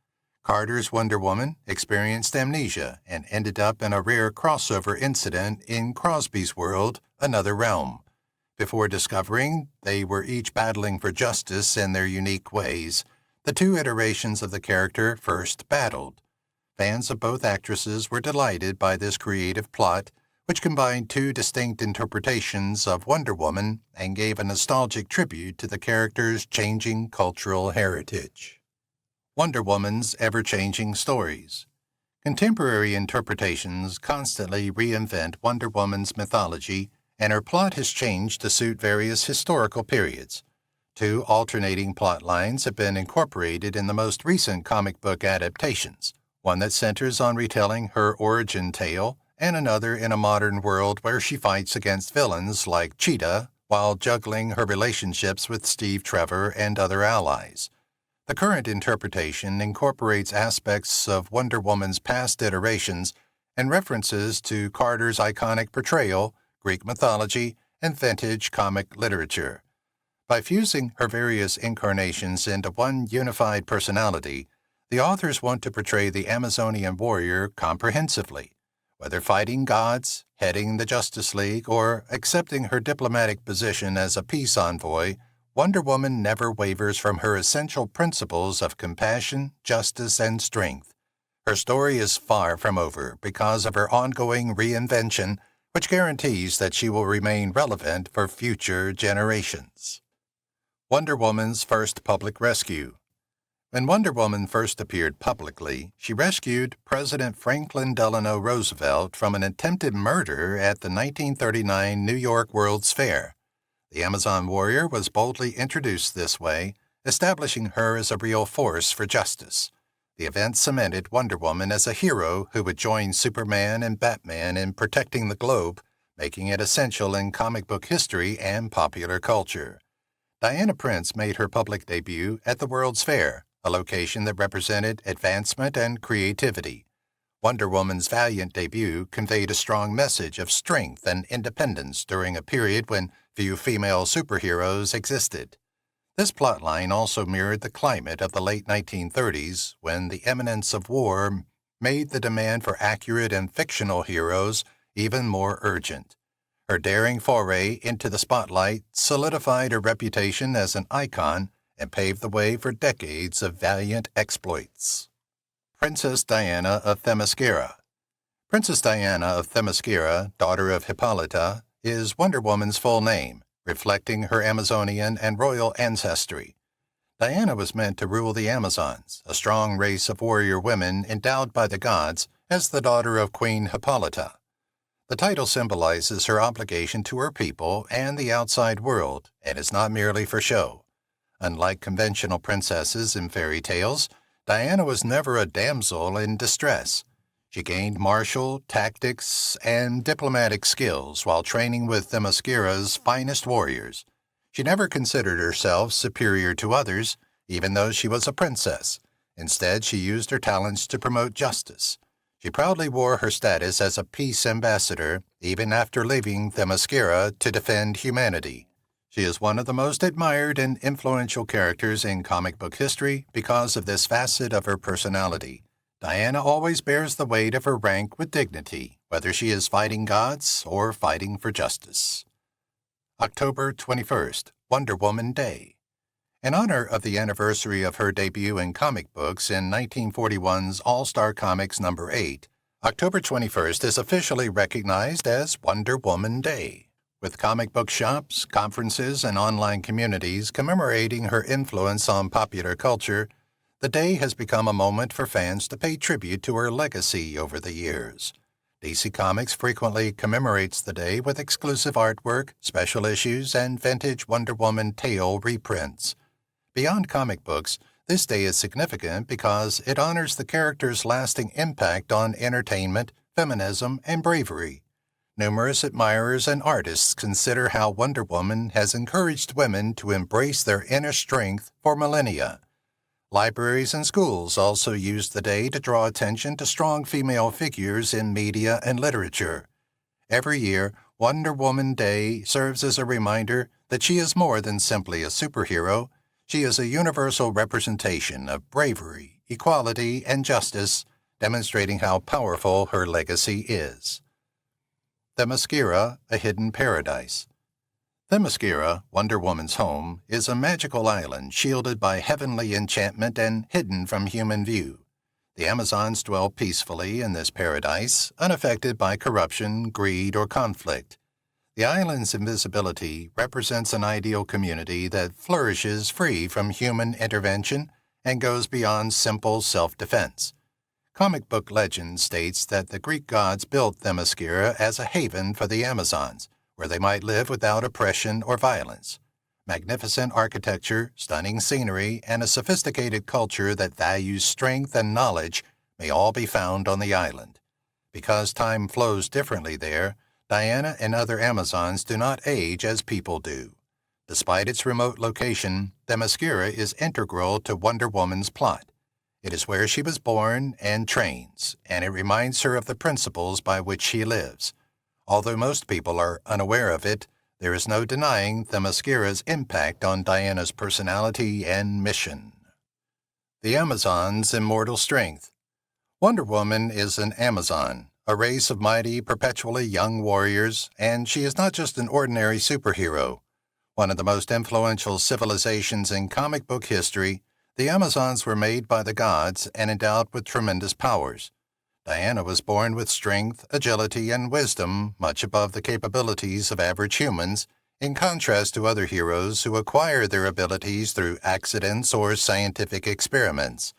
Carter's Wonder Woman experienced amnesia and ended up in a rare crossover incident in Crosby's world, Another Realm. Before discovering they were each battling for justice in their unique ways, the 2 iterations of the character first battled. Fans of both actresses were delighted by this creative plot, which combined 2 distinct interpretations of Wonder Woman and gave a nostalgic tribute to the character's changing cultural heritage. Wonder Woman's ever-changing stories. Contemporary interpretations constantly reinvent Wonder Woman's mythology, and her plot has changed to suit various historical periods. 2 alternating plot lines have been incorporated in the most recent comic book adaptations, one that centers on retelling her origin tale, and another in a modern world where she fights against villains like Cheetah while juggling her relationships with Steve Trevor and other allies. The current interpretation incorporates aspects of Wonder Woman's past iterations and references to Carter's iconic portrayal, Greek mythology, and vintage comic literature. By fusing her various incarnations into one unified personality, the authors want to portray the Amazonian warrior comprehensively. Whether fighting gods, heading the Justice League, or accepting her diplomatic position as a peace envoy, Wonder Woman never wavers from her essential principles of compassion, justice, and strength. Her story is far from over because of her ongoing reinvention, which guarantees that she will remain relevant for future generations. Wonder Woman's first public rescue. When Wonder Woman first appeared publicly, she rescued President Franklin Delano Roosevelt from an attempted murder at the 1939 New York World's Fair. The Amazon warrior was boldly introduced this way, establishing her as a real force for justice. The event cemented Wonder Woman as a hero who would join Superman and Batman in protecting the globe, making it essential in comic book history and popular culture. Diana Prince made her public debut at the World's Fair, a location that represented advancement and creativity. Wonder Woman's valiant debut conveyed a strong message of strength and independence during a period when few female superheroes existed. This plotline also mirrored the climate of the late 1930s when the imminence of war made the demand for accurate and fictional heroes even more urgent. Her daring foray into the spotlight solidified her reputation as an icon and paved the way for decades of valiant exploits. Princess Diana of Themyscira. Princess Diana of Themyscira, daughter of Hippolyta, is Wonder Woman's full name, reflecting her Amazonian and royal ancestry. Diana was meant to rule the Amazons, a strong race of warrior women endowed by the gods, as the daughter of Queen Hippolyta. The title symbolizes her obligation to her people and the outside world, and is not merely for show. Unlike conventional princesses in fairy tales, Diana was never a damsel in distress. She gained martial, tactics, and diplomatic skills while training with Themyscira's finest warriors. She never considered herself superior to others, even though she was a princess. Instead, she used her talents to promote justice. She proudly wore her status as a peace ambassador, even after leaving Themyscira to defend humanity. She is one of the most admired and influential characters in comic book history because of this facet of her personality. Diana always bears the weight of her rank with dignity, whether she is fighting gods or fighting for justice. October 21st, Wonder Woman Day. In honor of the anniversary of her debut in comic books in 1941's All-Star Comics number 8, October 21st is officially recognized as Wonder Woman Day, with comic book shops, conferences, and online communities commemorating her influence on popular culture. The day has become a moment for fans to pay tribute to her legacy over the years. DC Comics frequently commemorates the day with exclusive artwork, special issues, and vintage Wonder Woman tale reprints. Beyond comic books, this day is significant because it honors the character's lasting impact on entertainment, feminism, and bravery. Numerous admirers and artists consider how Wonder Woman has encouraged women to embrace their inner strength for millennia. Libraries and schools also use the day to draw attention to strong female figures in media and literature. Every year, Wonder Woman Day serves as a reminder that she is more than simply a superhero. She is a universal representation of bravery, equality, and justice, demonstrating how powerful her legacy is. Themyscira, a hidden paradise. Themyscira, Wonder Woman's home, is a magical island shielded by heavenly enchantment and hidden from human view. The Amazons dwell peacefully in this paradise, unaffected by corruption, greed, or conflict. The island's invisibility represents an ideal community that flourishes free from human intervention and goes beyond simple self-defense. Comic book legend states that the Greek gods built Themyscira as a haven for the Amazons, where they might live without oppression or violence. Magnificent architecture, stunning scenery, and a sophisticated culture that values strength and knowledge may all be found on the island. Because time flows differently there, Diana and other Amazons do not age as people do. Despite its remote location, Themyscira is integral to Wonder Woman's plot. It is where she was born and trains, and it reminds her of the principles by which she lives. Although most people are unaware of it, there is no denying Themyscira's impact on Diana's personality and mission. The Amazon's immortal strength. Wonder Woman is an Amazon, a race of mighty, perpetually young warriors, and she is not just an ordinary superhero. One of the most influential civilizations in comic book history, the Amazons were made by the gods and endowed with tremendous powers. Diana was born with strength, agility, and wisdom much above the capabilities of average humans, in contrast to other heroes who acquire their abilities through accidents or scientific experiments.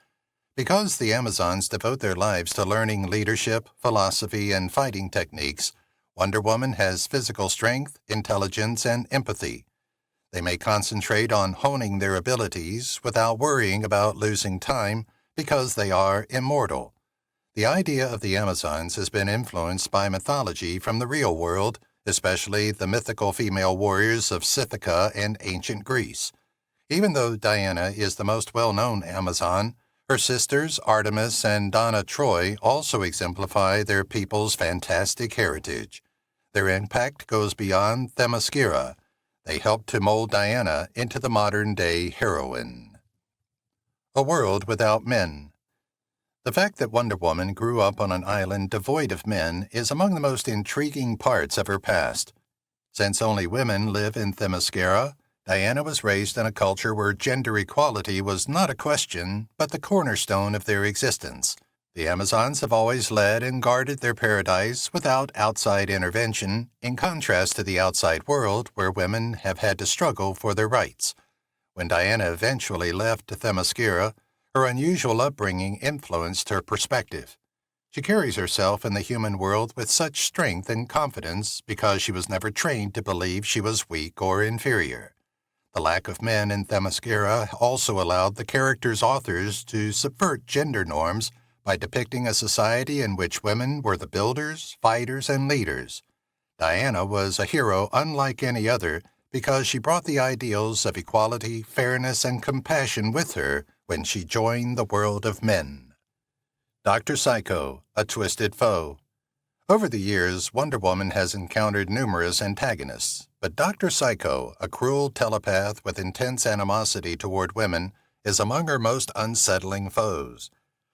Because the Amazons devote their lives to learning leadership, philosophy, and fighting techniques, Wonder Woman has physical strength, intelligence, and empathy. They may concentrate on honing their abilities without worrying about losing time because they are immortal. The idea of the Amazons has been influenced by mythology from the real world, especially the mythical female warriors of Scythica and ancient Greece. Even though Diana is the most well-known Amazon, Her sisters, Artemis and Donna Troy, also exemplify their people's fantastic heritage. Their impact goes beyond Themyscira. They helped to mold Diana into the modern-day heroine. A World Without Men. The fact that Wonder Woman grew up on an island devoid of men is among the most intriguing parts of her past. Since only women live in Themyscira, Diana was raised in a culture where gender equality was not a question, but the cornerstone of their existence. The Amazons have always led and guarded their paradise without outside intervention, in contrast to the outside world where women have had to struggle for their rights. When Diana eventually left Themyscira, her unusual upbringing influenced her perspective. She carries herself in the human world with such strength and confidence because she was never trained to believe she was weak or inferior. The lack of men in Themyscira also allowed the character's authors to subvert gender norms by depicting a society in which women were the builders, fighters, and leaders. Diana was a hero unlike any other because she brought the ideals of equality, fairness, and compassion with her when she joined the world of men. Dr. Psycho, a twisted foe. Over the years, Wonder Woman has encountered numerous antagonists, but Dr. Psycho, a cruel telepath with intense animosity toward women, is among her most unsettling foes.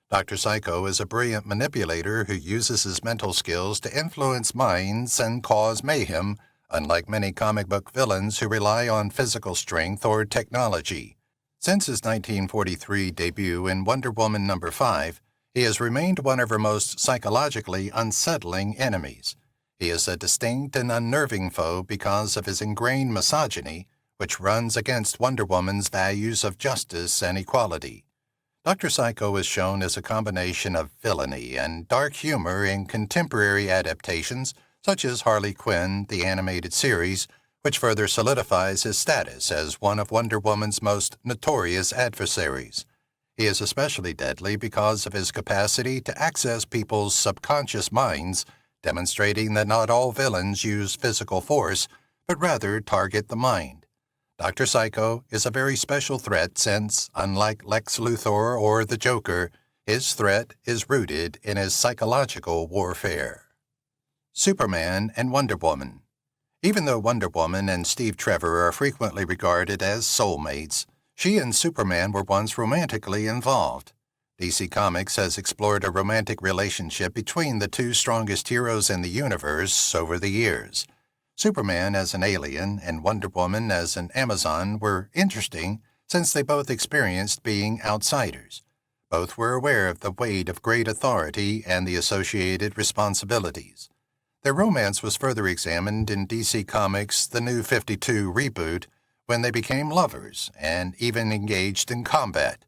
Dr. Psycho is a brilliant manipulator who uses his mental skills to influence minds and cause mayhem, unlike many comic book villains who rely on physical strength or technology. Since his 1943 debut in Wonder Woman No. 5, he has remained one of her most psychologically unsettling enemies. He is a distinct and unnerving foe because of his ingrained misogyny, which runs against Wonder Woman's values of justice and equality. Dr. Psycho is shown as a combination of villainy and dark humor in contemporary adaptations, such as Harley Quinn, the animated series, which further solidifies his status as one of Wonder Woman's most notorious adversaries. He is especially deadly because of his capacity to access people's subconscious minds, demonstrating that not all villains use physical force, but rather target the mind. Dr. Psycho is a very special threat since, unlike Lex Luthor or the Joker, his threat is rooted in his psychological warfare. Superman and Wonder Woman. Even though Wonder Woman and Steve Trevor are frequently regarded as soulmates, she and Superman were once romantically involved. DC Comics has explored a romantic relationship between the two strongest heroes in the universe over the years. Superman as an alien and Wonder Woman as an Amazon were interesting since they both experienced being outsiders. Both were aware of the weight of great authority and the associated responsibilities. Their romance was further examined in DC Comics' The New 52 reboot, when they became lovers and even engaged in combat.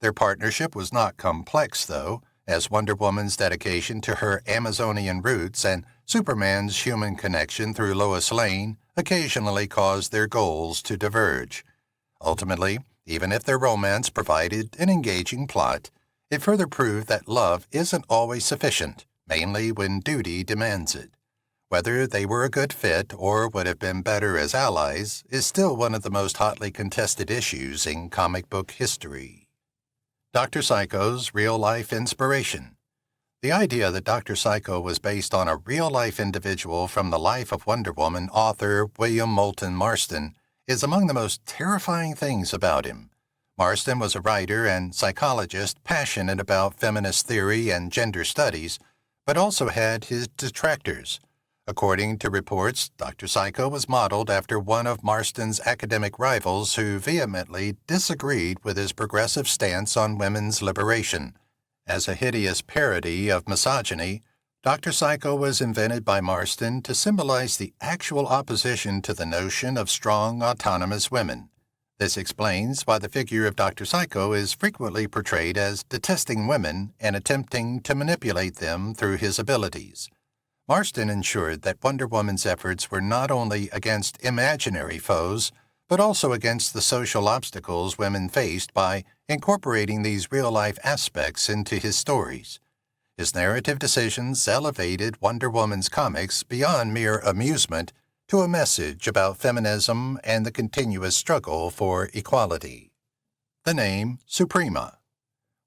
Their partnership was not complex, though, as Wonder Woman's dedication to her Amazonian roots and Superman's human connection through Lois Lane occasionally caused their goals to diverge. Ultimately, even if their romance provided an engaging plot, it further proved that love isn't always sufficient, mainly when duty demands it. Whether they were a good fit or would have been better as allies is still one of the most hotly contested issues in comic book history. Dr. Psycho's real-life inspiration. The idea that Dr. Psycho was based on a real-life individual from the life of Wonder Woman author William Moulton Marston is among the most terrifying things about him. Marston was a writer and psychologist passionate about feminist theory and gender studies, but also had his detractors. According to reports, Dr. Psycho was modeled after one of Marston's academic rivals who vehemently disagreed with his progressive stance on women's liberation. As a hideous parody of misogyny, Dr. Psycho was invented by Marston to symbolize the actual opposition to the notion of strong, autonomous women. This explains why the figure of Dr. Psycho is frequently portrayed as detesting women and attempting to manipulate them through his abilities. Marston ensured that Wonder Woman's efforts were not only against imaginary foes, but also against the social obstacles women faced by incorporating these real-life aspects into his stories. His narrative decisions elevated Wonder Woman's comics beyond mere amusement to a message about feminism and the continuous struggle for equality. The name Suprema.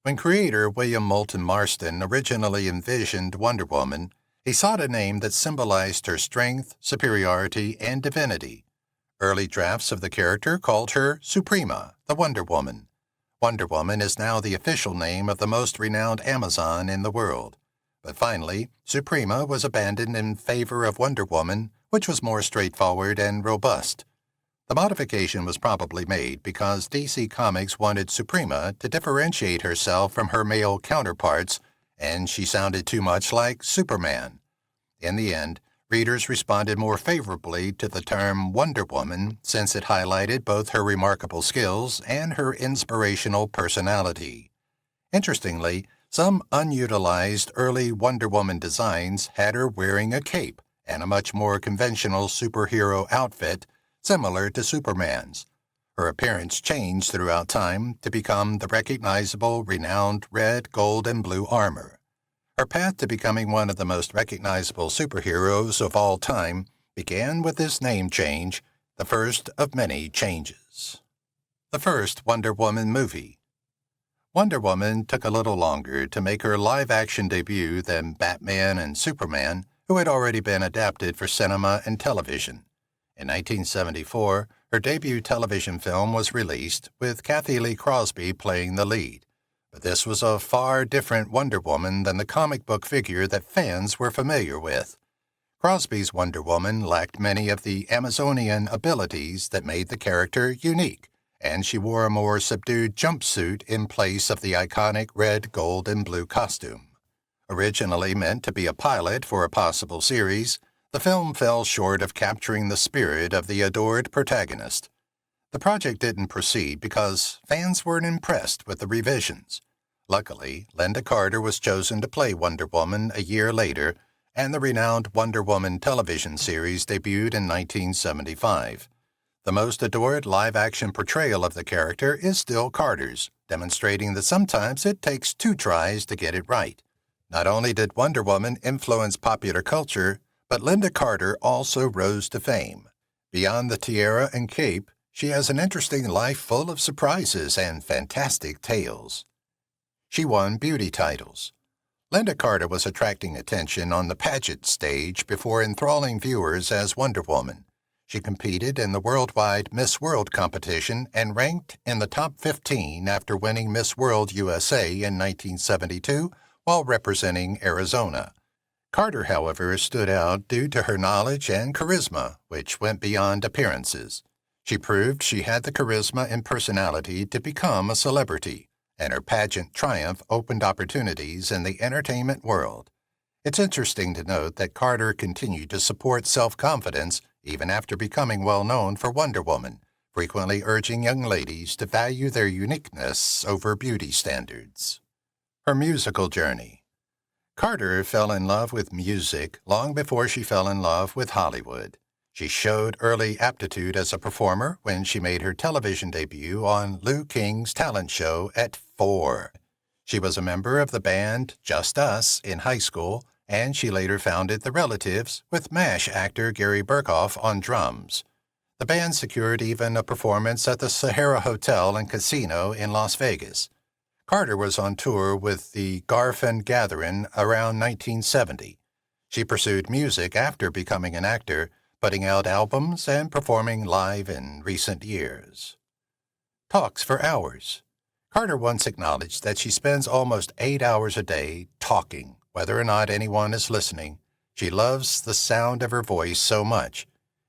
When creator William Moulton Marston originally envisioned Wonder Woman, he sought a name that symbolized her strength, superiority, and divinity. Early drafts of the character called her Suprema, the Wonder Woman. Wonder Woman is now the official name of the most renowned Amazon in the world. But finally, Suprema was abandoned in favor of Wonder Woman, which was more straightforward and robust. The modification was probably made because DC Comics wanted Suprema to differentiate herself from her male counterparts, and she sounded too much like Superman. In the end, readers responded more favorably to the term Wonder Woman since it highlighted both her remarkable skills and her inspirational personality. Interestingly, some unutilized early Wonder Woman designs had her wearing a cape and a much more conventional superhero outfit, similar to Superman's. Her appearance changed throughout time to become the recognizable, renowned red, gold, and blue armor. Her path to becoming one of the most recognizable superheroes of all time began with this name change, the first of many changes. The first Wonder Woman movie. Wonder Woman took a little longer to make her live-action debut than Batman and Superman, who had already been adapted for cinema and television. In 1974, her debut television film was released, with Kathy Lee Crosby playing the lead. But this was a far different Wonder Woman than the comic book figure that fans were familiar with. Crosby's Wonder Woman lacked many of the Amazonian abilities that made the character unique, and she wore a more subdued jumpsuit in place of the iconic red, gold, and blue costume. Originally meant to be a pilot for a possible series, the film fell short of capturing the spirit of the adored protagonist. The project didn't proceed because fans weren't impressed with the revisions. Luckily, Lynda Carter was chosen to play Wonder Woman a year later, and the renowned Wonder Woman television series debuted in 1975. The most adored live-action portrayal of the character is still Carter's, demonstrating that sometimes it takes 2 tries to get it right. Not only did Wonder Woman influence popular culture, but Lynda Carter also rose to fame. Beyond the tiara and cape, she has an interesting life full of surprises and fantastic tales. She won beauty titles. Lynda Carter was attracting attention on the pageant stage before enthralling viewers as Wonder Woman. She competed in the worldwide Miss World competition and ranked in the top 15 after winning Miss World USA in 1972 while representing Arizona. Carter, however, stood out due to her knowledge and charisma, which went beyond appearances. She proved she had the charisma and personality to become a celebrity, and her pageant triumph opened opportunities in the entertainment world. It's interesting to note that Carter continued to support self-confidence even after becoming well-known for Wonder Woman, frequently urging young ladies to value their uniqueness over beauty standards. Her musical journey. Carter fell in love with music long before she fell in love with Hollywood. She showed early aptitude as a performer when she made her television debut on Lou King's talent show at 4. She was a member of the band Just Us in high school, and she later founded The Relatives with MASH actor Gary Burghoff on drums. The band secured even a performance at the Sahara Hotel and Casino in Las Vegas. Carter was on tour with the Garfen Gathering around 1970. She pursued music after becoming an actor, putting out albums and performing live in recent years. Talks for hours. Carter once acknowledged that she spends almost 8 hours a day talking, whether or not anyone is listening. She loves the sound of her voice so much.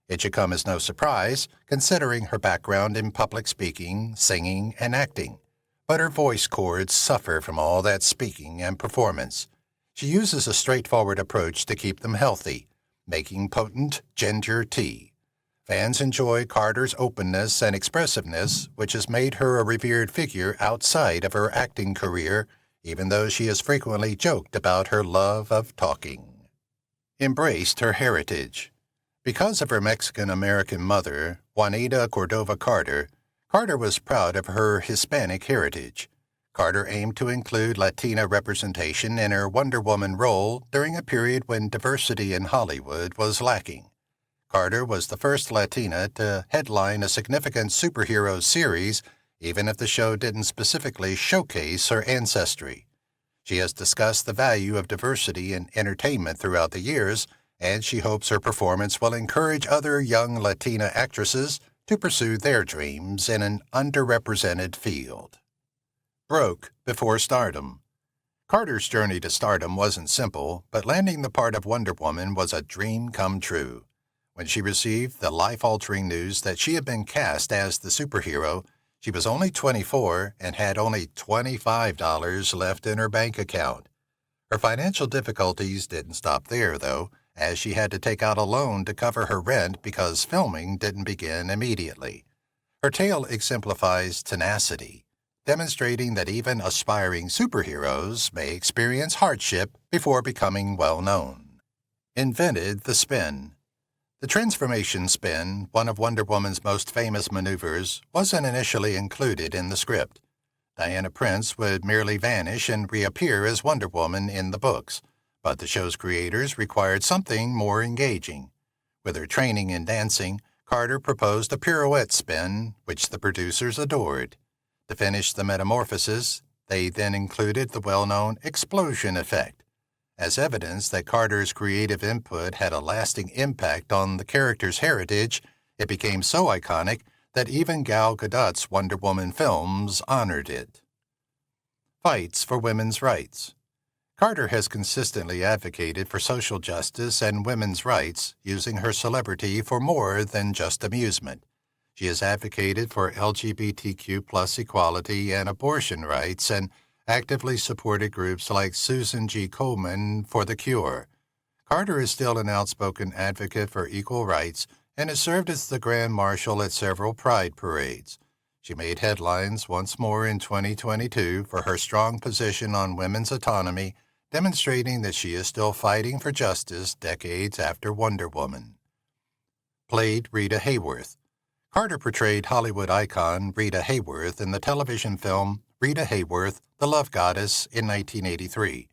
It should come as no surprise, considering her background in public speaking, singing, and acting. But her voice cords suffer from all that speaking and performance. She uses a straightforward approach to keep them healthy, making potent ginger tea. Fans enjoy Carter's openness and expressiveness, which has made her a revered figure outside of her acting career, even though she has frequently joked about her love of talking. Embraced her heritage. Because of her Mexican-American mother, Juanita Cordova Carter, Carter was proud of her Hispanic heritage. Carter aimed to include Latina representation in her Wonder Woman role during a period when diversity in Hollywood was lacking. Carter was the first Latina to headline a significant superhero series, even if the show didn't specifically showcase her ancestry. She has discussed the value of diversity in entertainment throughout the years, and she hopes her performance will encourage other young Latina actresses to pursue their dreams in an underrepresented field. Broke before stardom. Carter's journey to stardom wasn't simple, but landing the part of Wonder Woman was a dream come true. When she received the life-altering news that she had been cast as the superhero, she was only 24 and had only $25 left in her bank account. Her financial difficulties didn't stop there, though, as she had to take out a loan to cover her rent because filming didn't begin immediately. Her tale exemplifies tenacity, demonstrating that even aspiring superheroes may experience hardship before becoming well-known. Invented the spin. The transformation spin, one of Wonder Woman's most famous maneuvers, wasn't initially included in the script. Diana Prince would merely vanish and reappear as Wonder Woman in the books, but the show's creators required something more engaging. With her training in dancing, Carter proposed a pirouette spin, which the producers adored. To finish the metamorphosis, they then included the well-known explosion effect. As evidence that Carter's creative input had a lasting impact on the character's heritage, it became so iconic that even Gal Gadot's Wonder Woman films honored it. Fights for women's rights. Carter has consistently advocated for social justice and women's rights, using her celebrity for more than just amusement. She has advocated for LGBTQ+ equality and abortion rights and actively supported groups like Susan G. Komen for the Cure. Carter is still an outspoken advocate for equal rights and has served as the Grand Marshal at several Pride parades. She made headlines once more in 2022 for her strong position on women's autonomy, demonstrating that she is still fighting for justice decades after Wonder Woman. Played Rita Hayworth. Carter portrayed Hollywood icon Rita Hayworth in the television film Rita Hayworth, The Love Goddess in 1983.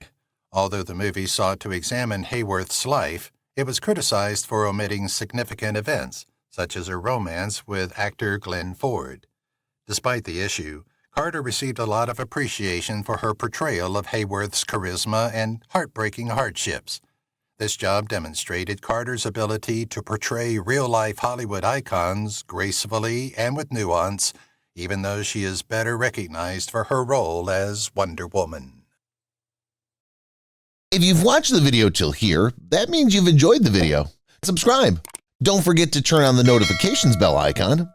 Although the movie sought to examine Hayworth's life, it was criticized for omitting significant events, such as her romance with actor Glenn Ford. Despite the issue, Carter received a lot of appreciation for her portrayal of Hayworth's charisma and heartbreaking hardships. This job demonstrated Carter's ability to portray real-life Hollywood icons gracefully and with nuance, even though she is better recognized for her role as Wonder Woman. If you've watched the video till here, that means you've enjoyed the video. Subscribe. Don't forget to turn on the notifications bell icon